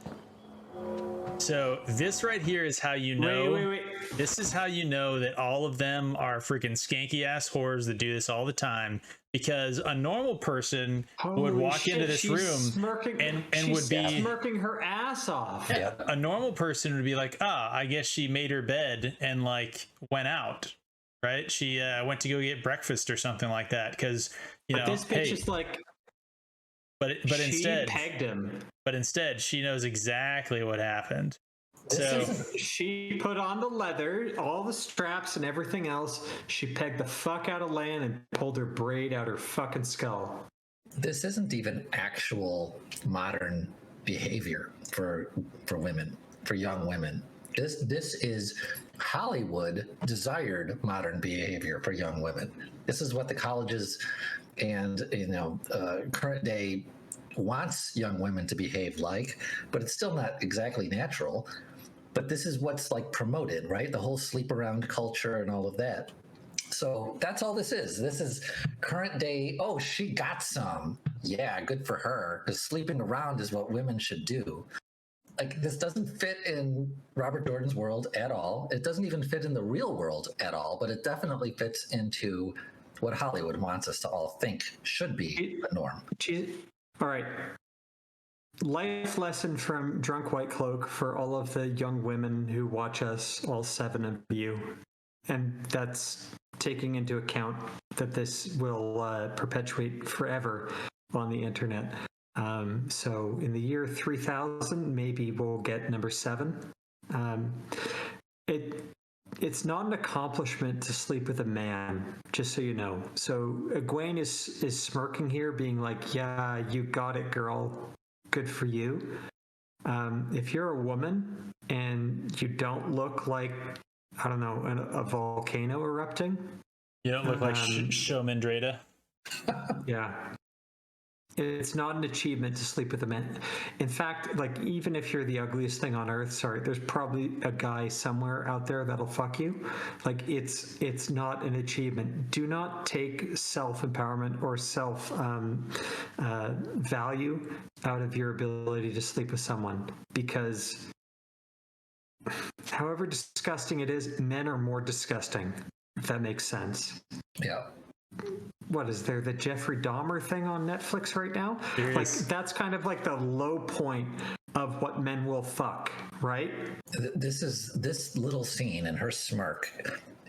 So this right here is how you know. Wait. This is how you know that all of them are freaking skanky ass whores that do this all the time. Because a normal person would walk into this room and would be smirking her ass off. Yeah. A normal person would be like, I guess she made her bed and like went out, right? She went to go get breakfast or something like that. Because this bitch is like, but instead pegged him. But instead, she knows exactly what happened. So she put on the leather, all the straps and everything else. She pegged the fuck out of Lan and pulled her braid out her fucking skull. This isn't even actual modern behavior for women, for young women. This is Hollywood desired modern behavior for young women. This is what the colleges and current day wants young women to behave like, but it's still not exactly natural. But this is what's like promoted, right? The whole sleep around culture and all of that. So that's all this is. This is current day. Oh, she got some. Yeah, good for her. Because sleeping around is what women should do. Like, this doesn't fit in Robert Jordan's world at all. It doesn't even fit in the real world at all, but it definitely fits into what Hollywood wants us to all think should be the norm. All right. Life lesson from Drunk White Cloak for all of the young women who watch us, all 7 of you. And that's taking into account that this will perpetuate forever on the internet. So in the year 3000, maybe we'll get number 7. It's not an accomplishment to sleep with a man, just so you know. So Egwene is smirking here, being like, yeah, you got it, girl. Good for you. If you're a woman and you don't look like, I don't know, a volcano erupting. You don't look like Showman Dreda. Yeah. It's not an achievement to sleep with a man. In fact, like, even if you're the ugliest thing on earth, there's probably a guy somewhere out there that'll fuck you. Like, it's not an achievement. Do not take self-empowerment or value out of your ability to sleep with someone, because however disgusting it is, men are more disgusting, if that makes sense. Yeah. What is there, the Jeffrey Dahmer thing on Netflix right now? Like, that's kind of like the low point of what men will fuck, right? This little scene and her smirk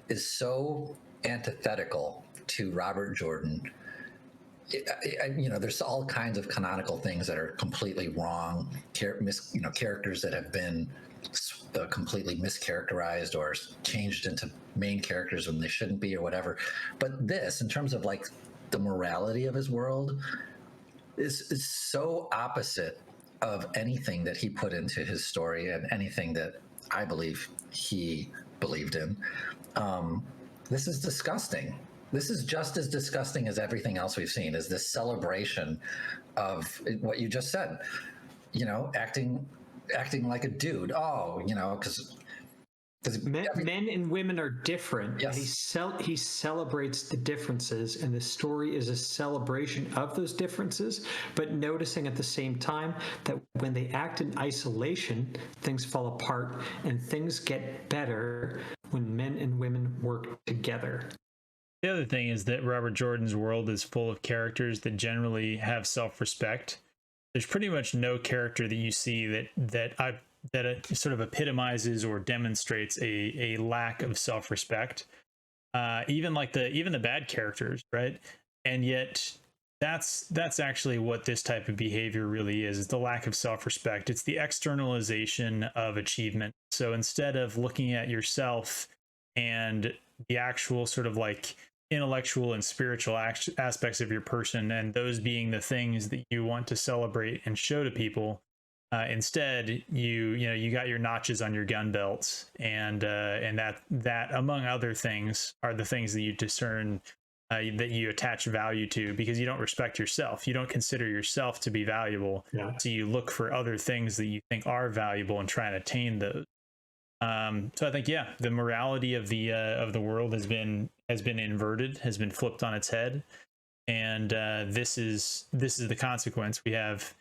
is so antithetical to Robert Jordan. There's all kinds of canonical things that are completely wrong. Characters that have been completely mischaracterized or changed into main characters when they shouldn't be, or whatever. But this, in terms of like the morality of his world, is so opposite of anything that he put into his story and anything that I believe he believed in. This is disgusting. This is just as disgusting as everything else we've seen, is this celebration of what you just said, acting like a dude. Because men and women are different. Yes. And he celebrates the differences, and the story is a celebration of those differences, but noticing at the same time that when they act in isolation, things fall apart, and things get better when men and women work together. The other thing is that Robert Jordan's world is full of characters that generally have self-respect. There's pretty much no character that you see that sort of epitomizes or demonstrates a lack of self-respect. Even the bad characters, right? And yet that's actually what this type of behavior really is. It's the lack of self-respect. It's the externalization of achievement. So instead of looking at yourself and the actual sort of like intellectual and spiritual aspects of your person, and those being the things that you want to celebrate and show to people, instead you got your notches on your gun belts, and that among other things are the things that you discern, that you attach value to, because you don't respect yourself. You don't consider yourself to be valuable. Yeah. So you look for other things that you think are valuable and try and attain those. So I think, yeah, the morality of the world has been inverted, has been flipped on its head, and this is the consequence. We have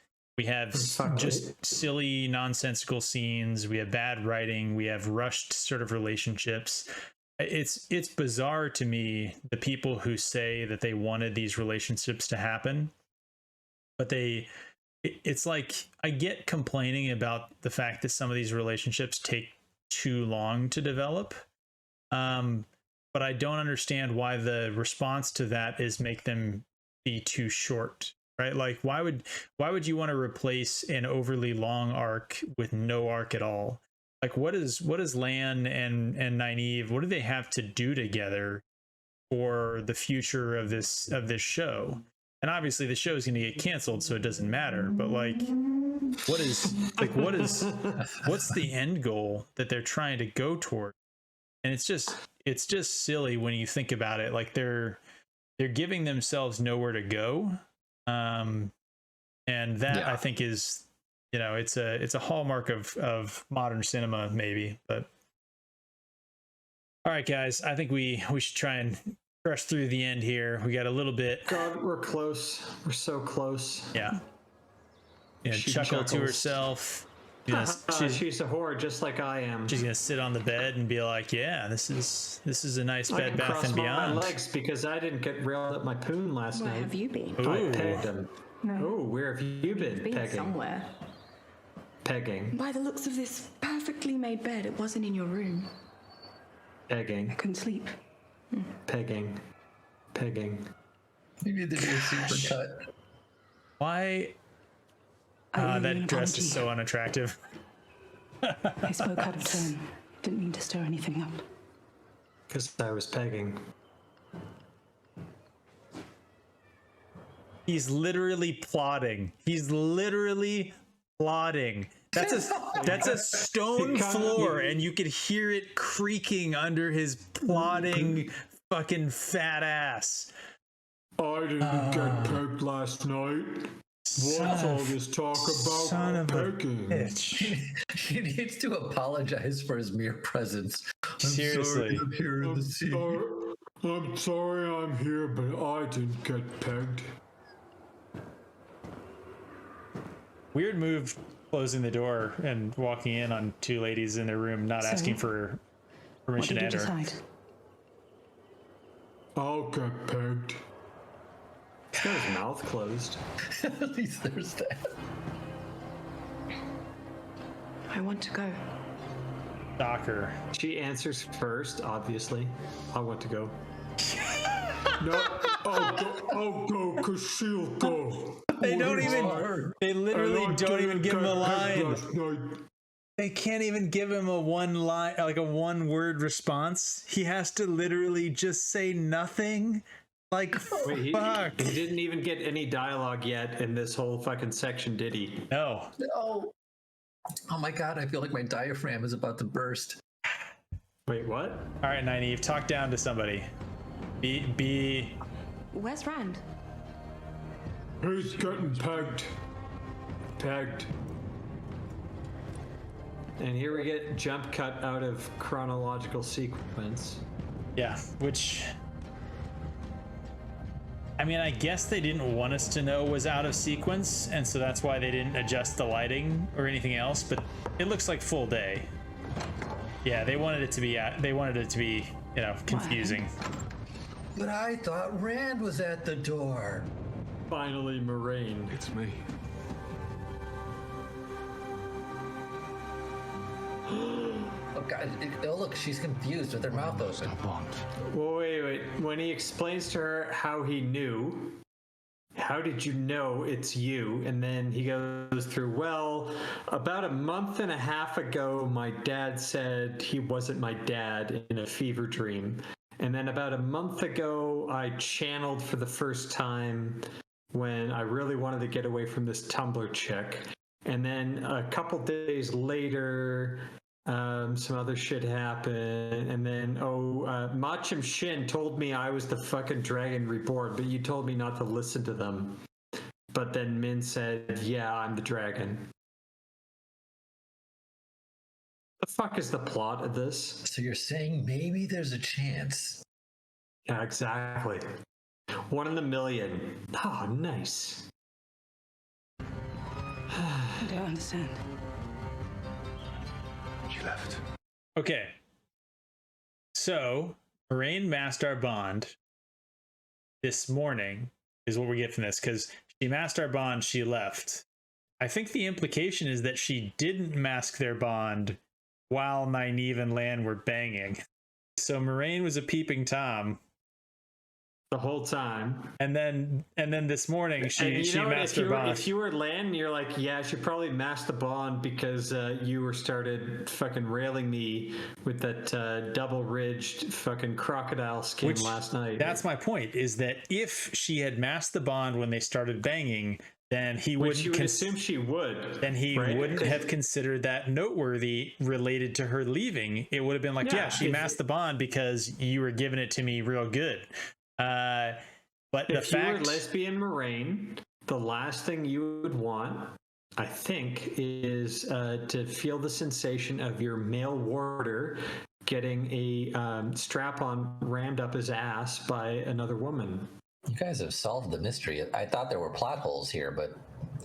just silly, nonsensical scenes. We have bad writing. We have rushed sort of relationships. It's bizarre to me, the people who say that they wanted these relationships to happen, but it's like, I get complaining about the fact that some of these relationships take too long to develop, but I don't understand why the response to that is make them be too short, right? Like, why would you want to replace an overly long arc with no arc at all? Like, what is Lan and Nynaeve, what do they have to do together for the future of this show? And obviously the show is going to get canceled, so it doesn't matter, but like, what's the end goal that they're trying to go toward? And it's just silly when you think about it. Like, they're giving themselves nowhere to go, and that, I think, is, it's a hallmark of modern cinema, maybe. But all right, guys, I think we should try and crush through the end here. We got a little bit. God, we're close. We're so close. Yeah. She chuckle to herself. She's a whore, just like I am. She's gonna sit on the bed and be like, "Yeah, this is a nice Bed Bath and Beyond." My legs because I didn't get railed at my poon last night. Where have you been? I pegged him. No. Oh, where have you been? Pegging. Somewhere. Pegging. By the looks of this perfectly made bed, it wasn't in your room. Pegging. I couldn't sleep. Pegging. You need to do a supercut. Why? That dress is so unattractive. I spoke out of turn. Didn't mean to stir anything up. Because I was pegging. He's literally plotting. That's a stone floor, and you could hear it creaking under his plotting fucking fat ass. I didn't get pegged last night. What's all this talk about son of pegging? a bitch. He needs to apologize for his mere presence. Seriously. I'm here in the scene. I'm sorry I'm here, but I didn't get pegged. Weird move, closing the door and walking in on two ladies in their room, not asking for permission to enter. What did you decide? I'll get pegged. He's got his mouth closed. At least there's that. I want to go. Docker. She answers first, obviously. I want to go. No, I'll go, because she'll go. They literally don't even give him a line. They can't even give him a one line, like a one word response. He has to literally just say nothing. Like, Wait, fuck. He didn't even get any dialogue yet in this whole fucking section, did he? No. Oh my god, I feel like my diaphragm is about to burst. Wait, what? All right, Nynaeve, talk down to somebody. Be. Where's Rand? He's getting pegged. Pegged. And here we get jump cut out of chronological sequence. Yeah, which, I mean, I guess they didn't want us to know was out of sequence, and so that's why they didn't adjust the lighting or anything else, but it looks like full day. Yeah, they wanted it to be, confusing. But I thought Rand was at the door. Finally, Moraine. It's me. Oh god, look, she's confused with her mouth open. Well, wait. When he explains to her how he knew, how did you know it's you? And then he goes through, well, about a month and a half ago, my dad said he wasn't my dad in a fever dream. And then about a month ago, I channeled for the first time when I really wanted to get away from this Tumblr chick. And then a couple days later, some other shit happened. And then, Machim Shin told me I was the fucking Dragon Reborn, but you told me not to listen to them. But then Min said, yeah, I'm the dragon. The fuck is the plot of this? So you're saying maybe there's a chance. Yeah, exactly. 1 in a million. Oh, nice. I don't understand. She left. Okay. So, Moraine masked our bond this morning, is what we get from this, because she masked our bond, she left. I think the implication is that she didn't mask their bond while Nynaeve and Lan were banging. So Moraine was a peeping Tom the whole time, and then this morning she masked her bond. If you were Lan, you're like, yeah, she probably masked the bond because you were started fucking railing me with that double ridged fucking crocodile skin last night. That's my point, is that if she had masked the bond when they started banging, then he wouldn't assume she would. Then he wouldn't have considered that noteworthy related to her leaving. It would have been like, yeah, she masked the bond because you were giving it to me real good. But if you were lesbian Moraine, the last thing you would want, I think, is to feel the sensation of your male warder getting a strap-on rammed up his ass by another woman. You guys have solved the mystery. I thought there were plot holes here, but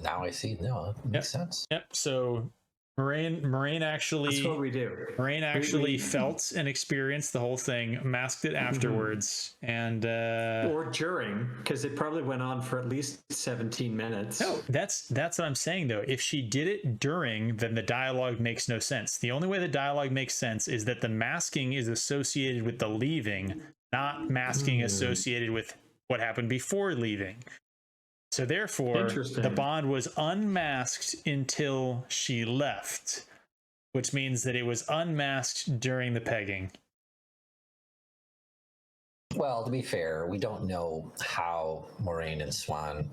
now I see. No, it makes sense. Yep. So Moraine actually, that's what we do. Moraine actually felt and experienced the whole thing, masked it afterwards, and or during, because it probably went on for at least 17 minutes. No, that's what I'm saying though. If she did it during, then the dialogue makes no sense. The only way the dialogue makes sense is that the masking is associated with the leaving, not masking associated with what happened before leaving. So therefore, the bond was unmasked until she left, which means that it was unmasked during the pegging. Well, to be fair, we don't know how Moraine and Swan,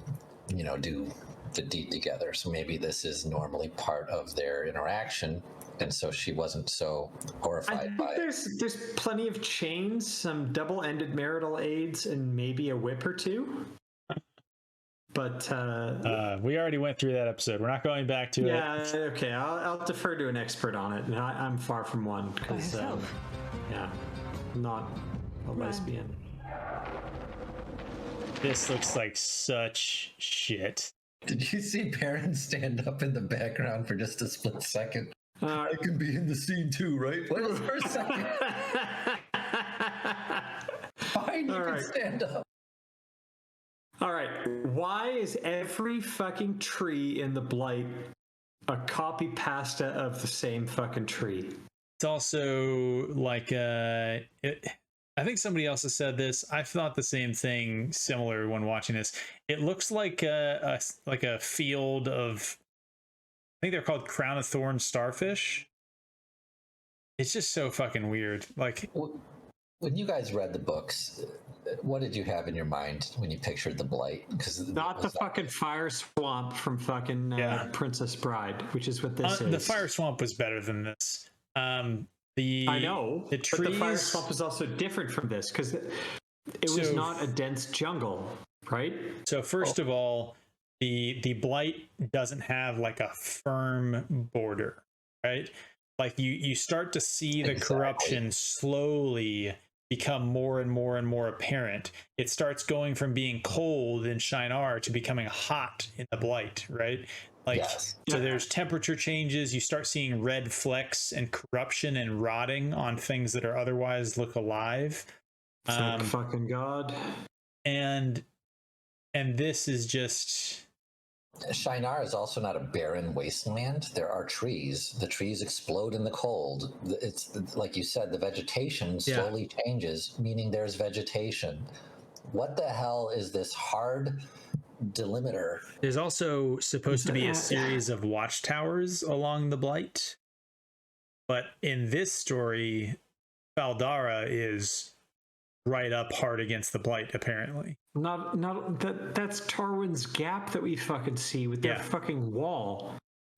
do the deed together. So maybe this is normally part of their interaction, and so she wasn't so horrified by it. There's plenty of chains, some double-ended marital aids, and maybe a whip or two. But we already went through that episode. We're not going back to it. Yeah, okay. I'll defer to an expert on it. And I'm far from one because, I'm not a lesbian. This looks like such shit. Did you see Perrin stand up in the background for just a split second? I can be in the scene too, right? What was for a second? Fine, you can stand up. All right. Why is every fucking tree in the Blight a copy pasta of the same fucking tree? It's also like I think somebody else has said this. I thought the same thing similar when watching this. It looks like a field of, I think they're called crown of thorns starfish. It's just so fucking weird. Like, when you guys read the books, what did you have in your mind when you pictured the Blight? Because not the fucking fire swamp from fucking Princess Bride, which is what this is. The fire swamp was better than this. I know, the trees, but the fire swamp was also different from this because it was not a dense jungle, right? So first of all, the Blight doesn't have like a firm border, right? Like you start to see the corruption slowly become more and more and more apparent. It starts going from being cold in Shinar to becoming hot in the Blight, right? Like, so there's temperature changes. You start seeing red flecks and corruption and rotting on things that are otherwise look alive. Thank fucking God. And this is just... Shinar is also not a barren wasteland. There are trees. The trees explode in the cold. It's like you said, the vegetation slowly changes, meaning there's vegetation. What the hell is this hard delimiter? There's also supposed to be a series of watchtowers along the Blight. But in this story, Faldara is right up hard against the Blight, apparently. That's Tarwin's Gap that we fucking see with that fucking wall.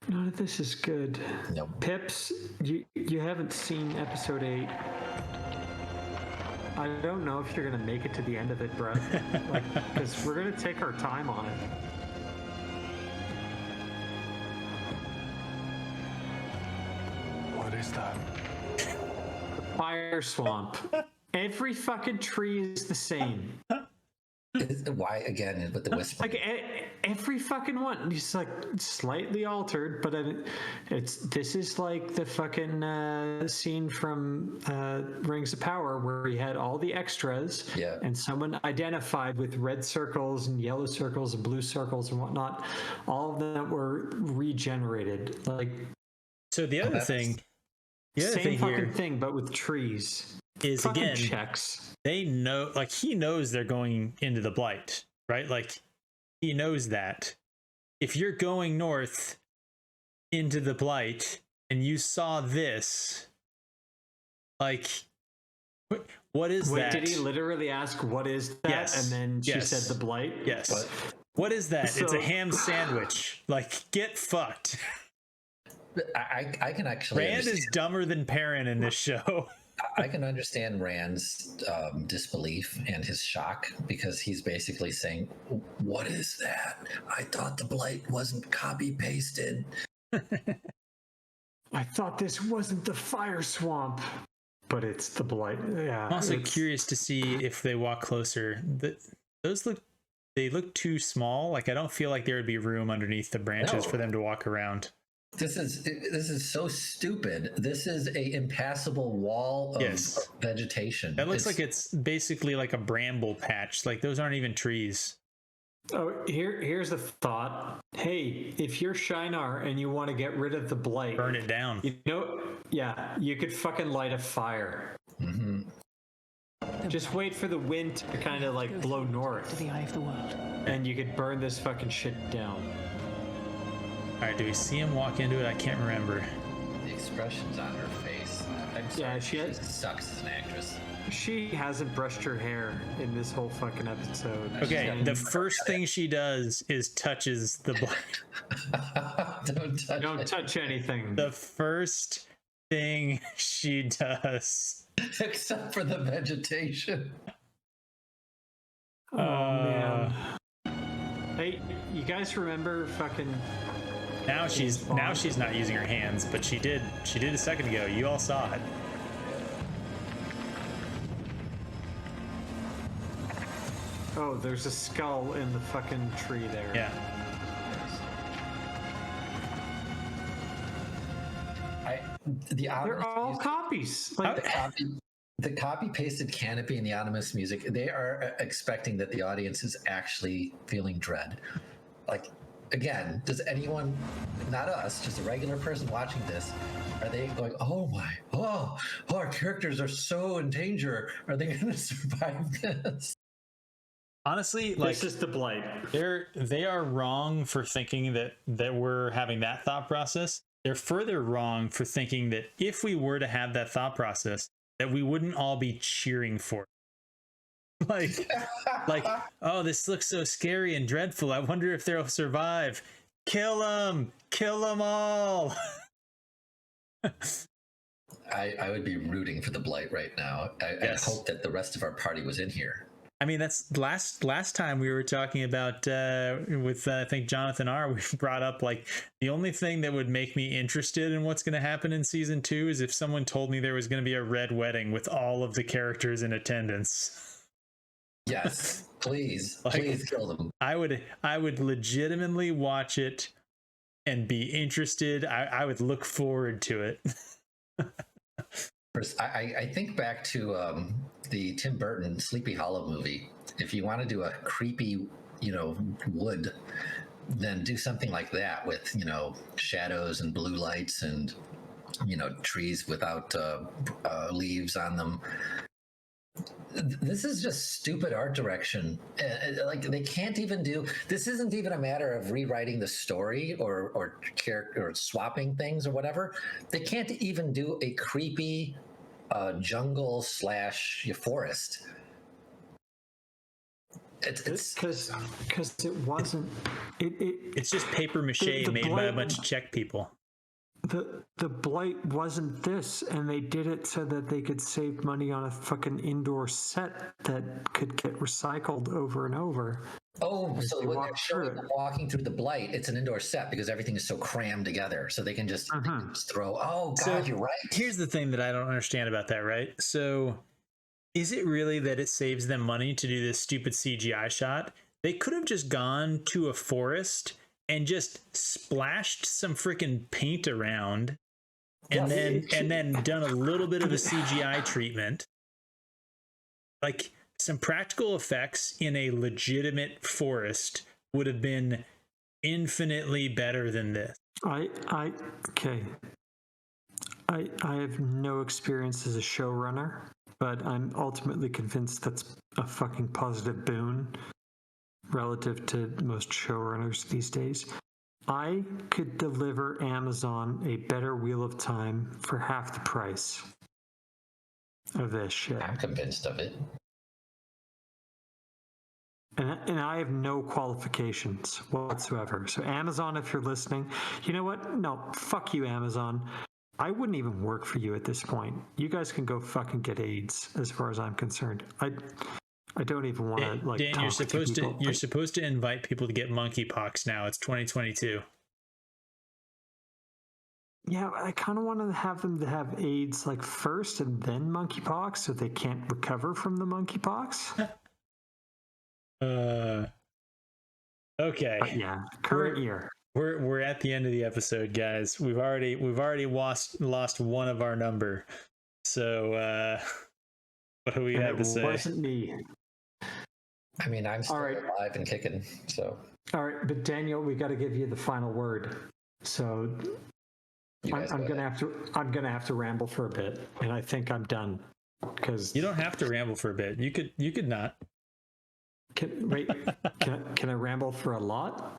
None of this is good. Nope. Pips, you haven't seen episode 8. I don't know if you're gonna make it to the end of it, Brett. Because we're gonna take our time on it. What is that? fire swamp. Every fucking tree is the same. Why again with the whisper? Like every fucking one, it's like slightly altered, but this is like the fucking scene from Rings of Power where he had all the extras, and someone identified with red circles and yellow circles and blue circles and whatnot. All of them were regenerated. Like, so the other thing, same fucking thing, but with trees. Is fucking again checks. They know, like he knows they're going into the Blight, right? Like he knows that if you're going north into the Blight and you saw this, like what is that? Did he literally ask what is that? Yes. And then she said the Blight? Yes. What is that? It's a ham sandwich. Like, get fucked. I can actually Rand understand. is dumber than Perrin in this show. I can understand Rand's disbelief and his shock, because he's basically saying, what is that? I thought the Blight wasn't copy pasted. I thought this wasn't the fire swamp, but it's the Blight. Yeah. I'm also curious to see if they walk closer. They look too small. Like I don't feel like there would be room underneath the branches for them to walk around. This is so stupid. This is a impassable wall of vegetation. That looks like it's basically like a bramble patch. Like those aren't even trees. Oh, here's the thought. Hey, if you're Shinar and you want to get rid of the Blight, burn it down. You could fucking light a fire. Mm-hmm. Just wait for the wind to kind of like blow north to the eye of the world, and you could burn this fucking shit down. All right, do we see him walk into it? I can't remember. The expressions on her face. I'm sorry, she sucks as an actress. She hasn't brushed her hair in this whole fucking episode. Okay, the first thing she does is touches the Blight. Don't touch anything. The first thing she does. Except for the vegetation. Oh, man. Hey, you guys remember fucking... Now she's not using her hands, but she did a second ago. You all saw it. Oh, there's a skull in the fucking tree there. Yeah. They're all copies. Like the copy pasted canopy and the ominous music. They are expecting that the audience is actually feeling dread. Like, again, does anyone, not us, just a regular person watching this, are they going, our characters are so in danger. Are they going to survive this? Honestly, like this is the Blight. They are wrong for thinking that we're having that thought process. They're further wrong for thinking that if we were to have that thought process, that we wouldn't all be cheering for it. like, oh, this looks so scary and dreadful. I wonder if they'll survive. Kill them all. I would be rooting for the Blight right now. I hope that the rest of our party was in here. I mean, that's last time we were talking about with I think Jonathan R. We brought up like the only thing that would make me interested in what's going to happen in season 2 is if someone told me there was going to be a red wedding with all of the characters in attendance. Yes, please kill them. I would legitimately watch it and be interested. I would look forward to it. I think back to the Tim Burton Sleepy Hollow movie. If you want to do a creepy, wood, then do something like that with, shadows and blue lights and, trees without leaves on them. This is just stupid art direction. Like they can't even do. This isn't even a matter of rewriting the story or character or swapping things or whatever. They can't even do a creepy jungle / forest. It's because it wasn't. It's just paper mache made by a bunch of Czech people. the blight wasn't this, and they did it so that they could save money on a fucking indoor set that could get recycled over and over. Oh, so when they're showing them walking through the blight, it's an indoor set because everything is so crammed together. So they can just, they can just throw. Oh God, So you're right. Here's the thing that I don't understand about that, right? So is it really that it saves them money to do this stupid CGI shot? They could have just gone to a forest and just splashed some freaking paint around and then done a little bit of a CGI treatment. Like some practical effects in a legitimate forest would have been infinitely better than this. Okay. I have no experience as a showrunner, but I'm ultimately convinced that's a fucking positive boon relative to most showrunners these days. I could deliver Amazon a better Wheel of Time for half the price of this shit. I'm convinced of it. And I have no qualifications whatsoever. So Amazon, if you're listening, you know what? No, fuck you, Amazon. I wouldn't even work for you at this point. You guys can go fucking get AIDS, as far as I'm concerned. I don't even want to like. Dan, you're supposed to invite people to get monkeypox now. It's 2022. Yeah, I kind of want to have them to have AIDS like first and then monkeypox, so they can't recover from the monkeypox. Okay. But yeah, current year. We're at the end of the episode, guys. We've already lost one of our number. So what do we have to say? It wasn't me. I mean, I'm still alive and kicking. So all right, but Daniel, we got to give you the final word. So I'm gonna have to ramble for a bit, and I think I'm done because you don't have to ramble for a bit. You could not. Can I ramble for a lot?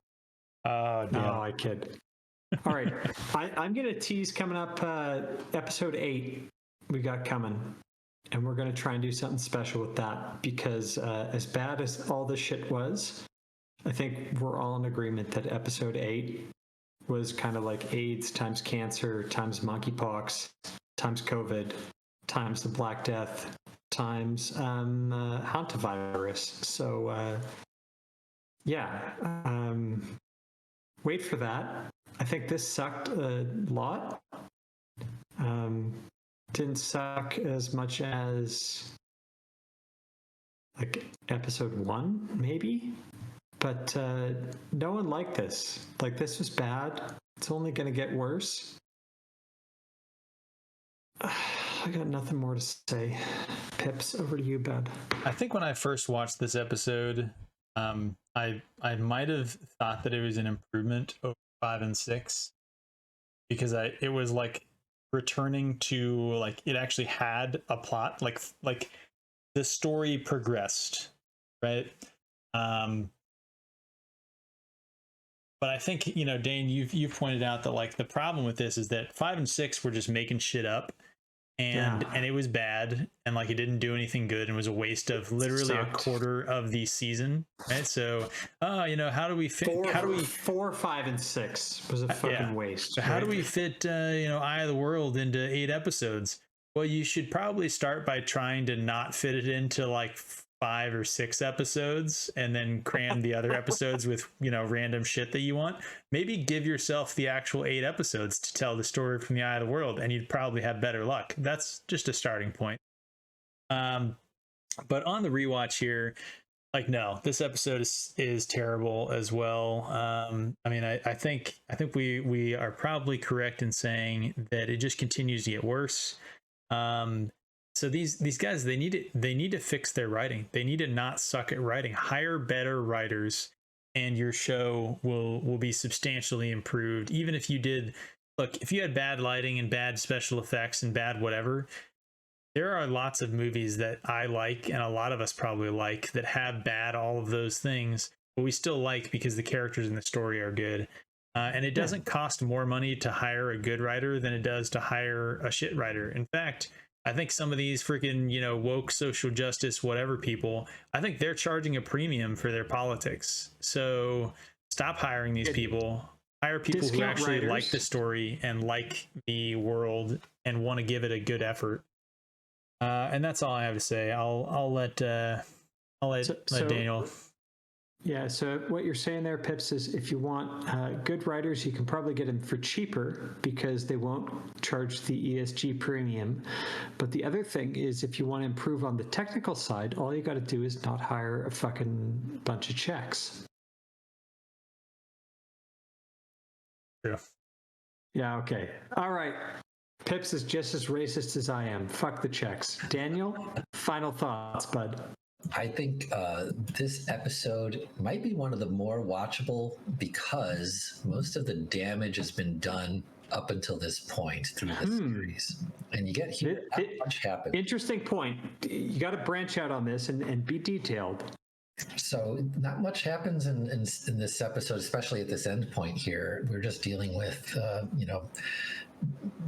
Oh no, I kid. All right, I'm gonna tease coming up episode 8 we got coming, and we're gonna try and do something special with that because as bad as all this shit was, I think we're all in agreement that episode 8 was kind of like AIDS times cancer times monkeypox times COVID times the Black Death times hantavirus. So wait for that. I think this sucked a lot. Didn't suck as much as like episode 1 maybe, but no one liked this. Like, this was bad. It's only going to get worse. I got nothing more to say. Pips, over to you, bud. I think when I first watched this episode, I might have thought that it was an improvement over 5 and 6 because it was like returning to like it actually had a plot, like the story progressed, right? But I think, Dane, you've pointed out that like the problem with this is that 5 and 6 were just making shit up, and it was bad, and like it didn't do anything good, and was a waste of literally a quarter of the season, right? So, how do we fit? 4, 5, and 6 was a fucking waste. So how do we fit, Eye of the World into 8 episodes? Well, you should probably start by trying to not fit it into like 5 or 6 episodes and then cram the other episodes with random shit that you want. Maybe give yourself the actual 8 episodes to tell the story from the Eye of the World, and you'd probably have better luck. That's just a starting point. But on the rewatch here, like, no, this episode is terrible as well. I mean, I think we are probably correct in saying that it just continues to get worse. So these guys, they need to fix their writing. They need to not suck at writing. Hire better writers, and your show will be substantially improved. Even if you if you had bad lighting and bad special effects and bad whatever, there are lots of movies that I like, and a lot of us probably like, that have bad all of those things, but we still like because the characters in the story are good. And it doesn't cost more money to hire a good writer than it does to hire a shit writer. In fact, I think some of these freaking, woke social justice, whatever people, I think they're charging a premium for their politics. So stop hiring these people. Hire people who Discount actually writers. like the story and like the world and want to give it a good effort. And that's all I have to say. I'll let Daniel. Yeah, so what you're saying there, Pips, is if you want good writers, you can probably get them for cheaper because they won't charge the ESG premium. But the other thing is if you want to improve on the technical side, all you got to do is not hire a fucking bunch of checks. Yeah. Yeah, okay. All right. Pips is just as racist as I am. Fuck the checks. Daniel, final thoughts, bud. I think this episode might be one of the more watchable because most of the damage has been done up until this point through the series. And you get here, not much happens. Interesting point. You got to branch out on this and be detailed. So not much happens in this episode, especially at this end point here. We're just dealing with,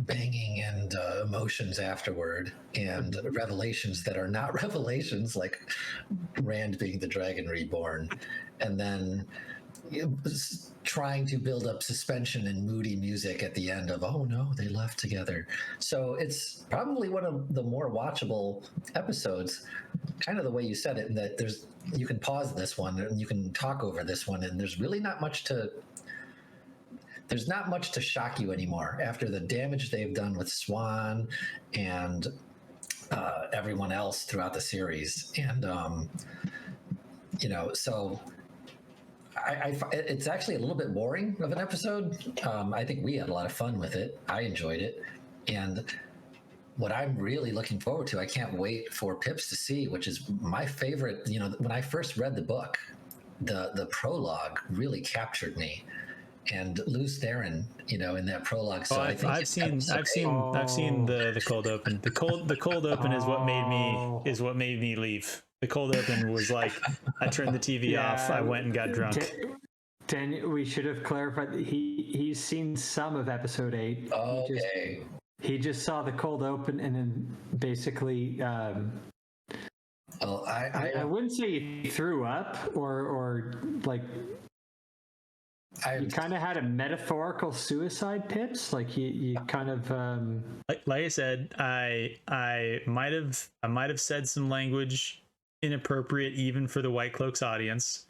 banging and emotions afterward and revelations that are not revelations, like Rand being the Dragon Reborn. And then trying to build up suspension and moody music at the end of, oh no, they left together. So it's probably one of the more watchable episodes, kind of the way you said it, in that you can pause this one and you can talk over this one, and there's not much to shock you anymore after the damage they've done with Swan and everyone else throughout the series. And so it's actually a little bit boring of an episode. I think we had a lot of fun with it. I enjoyed it. And what I'm really looking forward to, I can't wait for Pips to see, which is my favorite. When I first read the book, the prologue really captured me. And Luz Theron, in that prologue. So I've seen the cold open. The cold open is what made me leave. The cold open was like, I turned the TV off. I went and got drunk. Daniel, we should have clarified that he's seen some of episode 8. Okay. He just saw the cold open and then basically. I wouldn't say he threw up or like. You kind of had a metaphorical suicide, Pips. Like you kind of. Like I said, I might have said some language inappropriate even for the White Cloaks audience.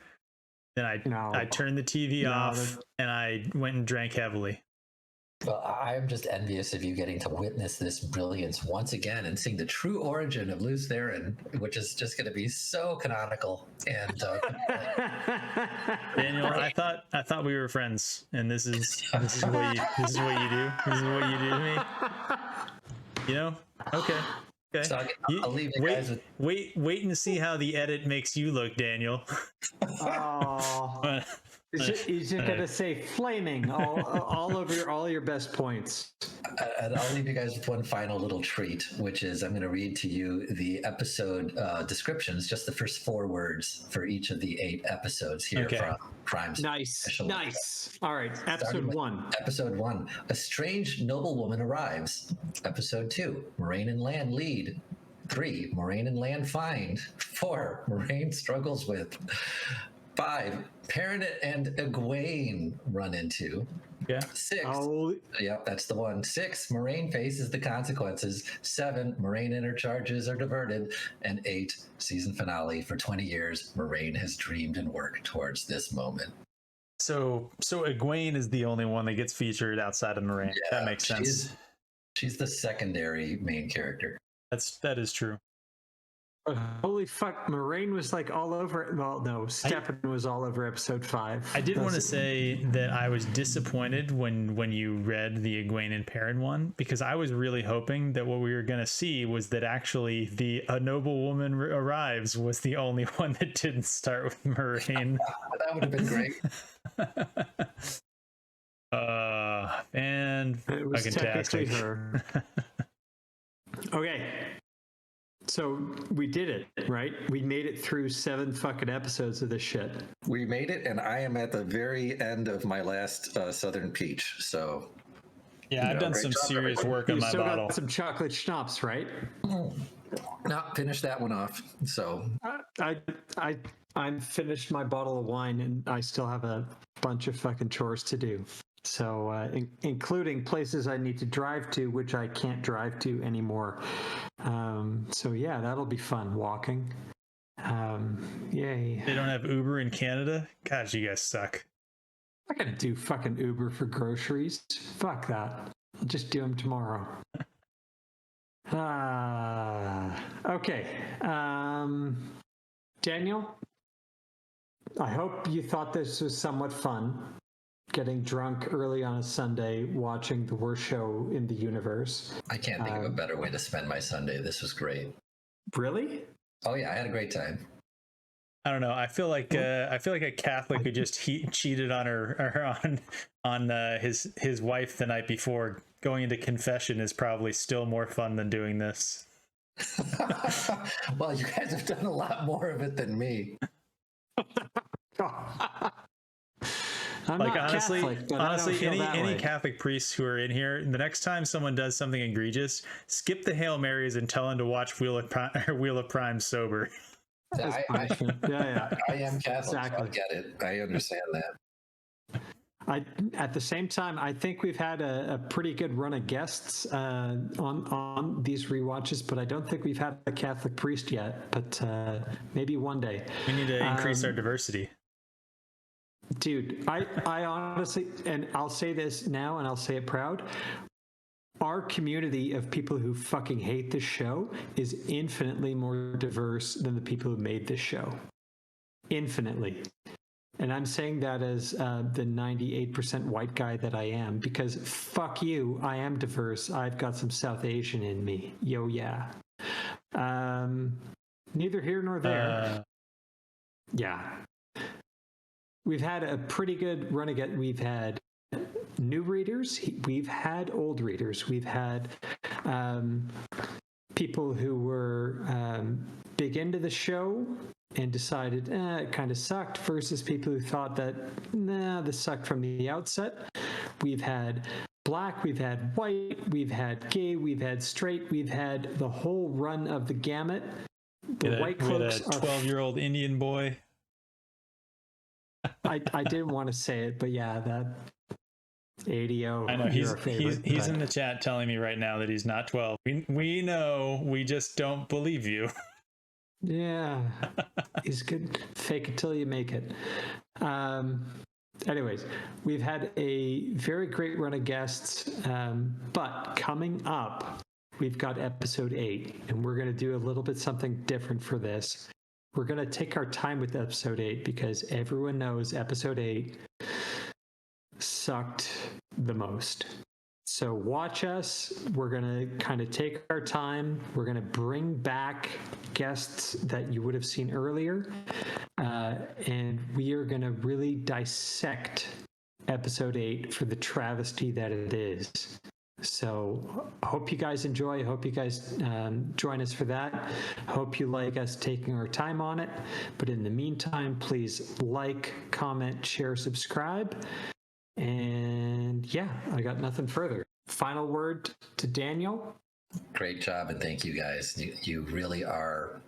Then I turned the TV off and I went and drank heavily. Well, I'm just envious of you getting to witness this brilliance once again and seeing the true origin of Luz Theron, which is just going to be so canonical. And Daniel, I thought we were friends, and this is what you do. This is what you do to me. Okay. So I'll leave you guys with. Wait and see how the edit makes you look, Daniel. Oh. He's just gonna say flaming all over all your best points. And I'll leave you guys with one final little treat, which is I'm going to read to you the episode descriptions, just the first 4 words for each of the 8 episodes here from Prime's. Nice. All right, episode 1. Episode 1: A strange noblewoman arrives. Episode 2: Moraine and Land lead. 3: Moraine and Land find. 4: Moraine struggles with. 5: Perrin and Egwene run into. 6. Yep, that's the one. 6: Moraine faces the consequences. 7: Moraine and her charges are diverted. And 8: Season finale. For 20 years, Moraine has dreamed and worked towards this moment. So Egwene is the only one that gets featured outside of Moraine. That makes sense. She's the secondary main character. That is true. Holy fuck, Moraine was like all over. Well, no, Stefan was all over episode 5. I did want to say that I was disappointed when you read the Egwene and Perrin one, because I was really hoping that what we were going to see was that actually a noble woman arrives was the only one that didn't start with Moraine. That would have been great. And it was technically her. Okay. So we did it, right? We made it through 7 fucking episodes of this shit. We made it, and I am at the very end of my last Southern Peach. So yeah, I've done some serious work on my bottle. You still got some chocolate schnapps, right? No, finish that one off. So I finished my bottle of wine, and I still have a bunch of fucking chores to do. So, including places I need to drive to, which I can't drive to anymore. So yeah, that'll be fun walking. Yay. They don't have Uber in Canada? God, you guys suck. I'm not gonna do fucking Uber for groceries. Fuck that. I'll just do them tomorrow. Okay. Daniel, I hope you thought this was somewhat fun. Getting drunk early on a Sunday, watching the worst show in the universe. I can't think of a better way to spend my Sunday. This was great. Really? Oh yeah, I had a great time. I don't know. I feel like a Catholic who just cheated on his wife the night before going into confession is probably still more fun than doing this. Well, you guys have done a lot more of it than me. Like honestly, Catholic, any Catholic priests who are in here, the next time someone does something egregious, skip the Hail Marys and tell them to watch Wheel of Prime sober. I am Catholic, exactly. So I get it. I understand that. At the same time, I think we've had a pretty good run of guests on these rewatches, but I don't think we've had a Catholic priest yet. But maybe one day. We need to increase our diversity. Dude, I honestly, and I'll say this now and I'll say it proud, our community of people who fucking hate this show is infinitely more diverse than the people who made this show. Infinitely. And I'm saying that as the 98% white guy that I am, because fuck you, I am diverse. I've got some South Asian in me. Yo, yeah. Neither here nor there. Yeah. We've had a pretty good run again. We've had new readers. We've had old readers. We've had people who were big into the show and decided it kind of sucked versus people who thought that, nah, this sucked from the outset. We've had black, we've had white, we've had gay, we've had straight, we've had the whole run of the gamut. The white cloaks are 12-year-old Indian boy. I didn't want to say it, but yeah, that ADO. I know he's in the chat telling me right now that he's not 12. We know, we just don't believe you. Yeah, he's good. Fake it till you make it. Anyways, we've had a very great run of guests, but coming up, we've got episode 8, and we're going to do a little bit something different for this. We're going to take our time with episode 8 because everyone knows episode 8 sucked the most. So watch us. We're going to kind of take our time. We're going to bring back guests that you would have seen earlier. And we are going to really dissect episode 8 for the travesty that it is. So I hope you guys enjoy. I hope you guys join us for that. I hope you like us taking our time on it. But in the meantime, please like, comment, share, subscribe. And yeah, I got nothing further. Final word to Daniel. Great job, and thank you guys. You really are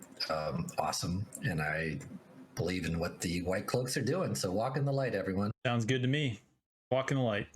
awesome, and I believe in what the White Cloaks are doing. So walk in the light, everyone. Sounds good to me. Walk in the light.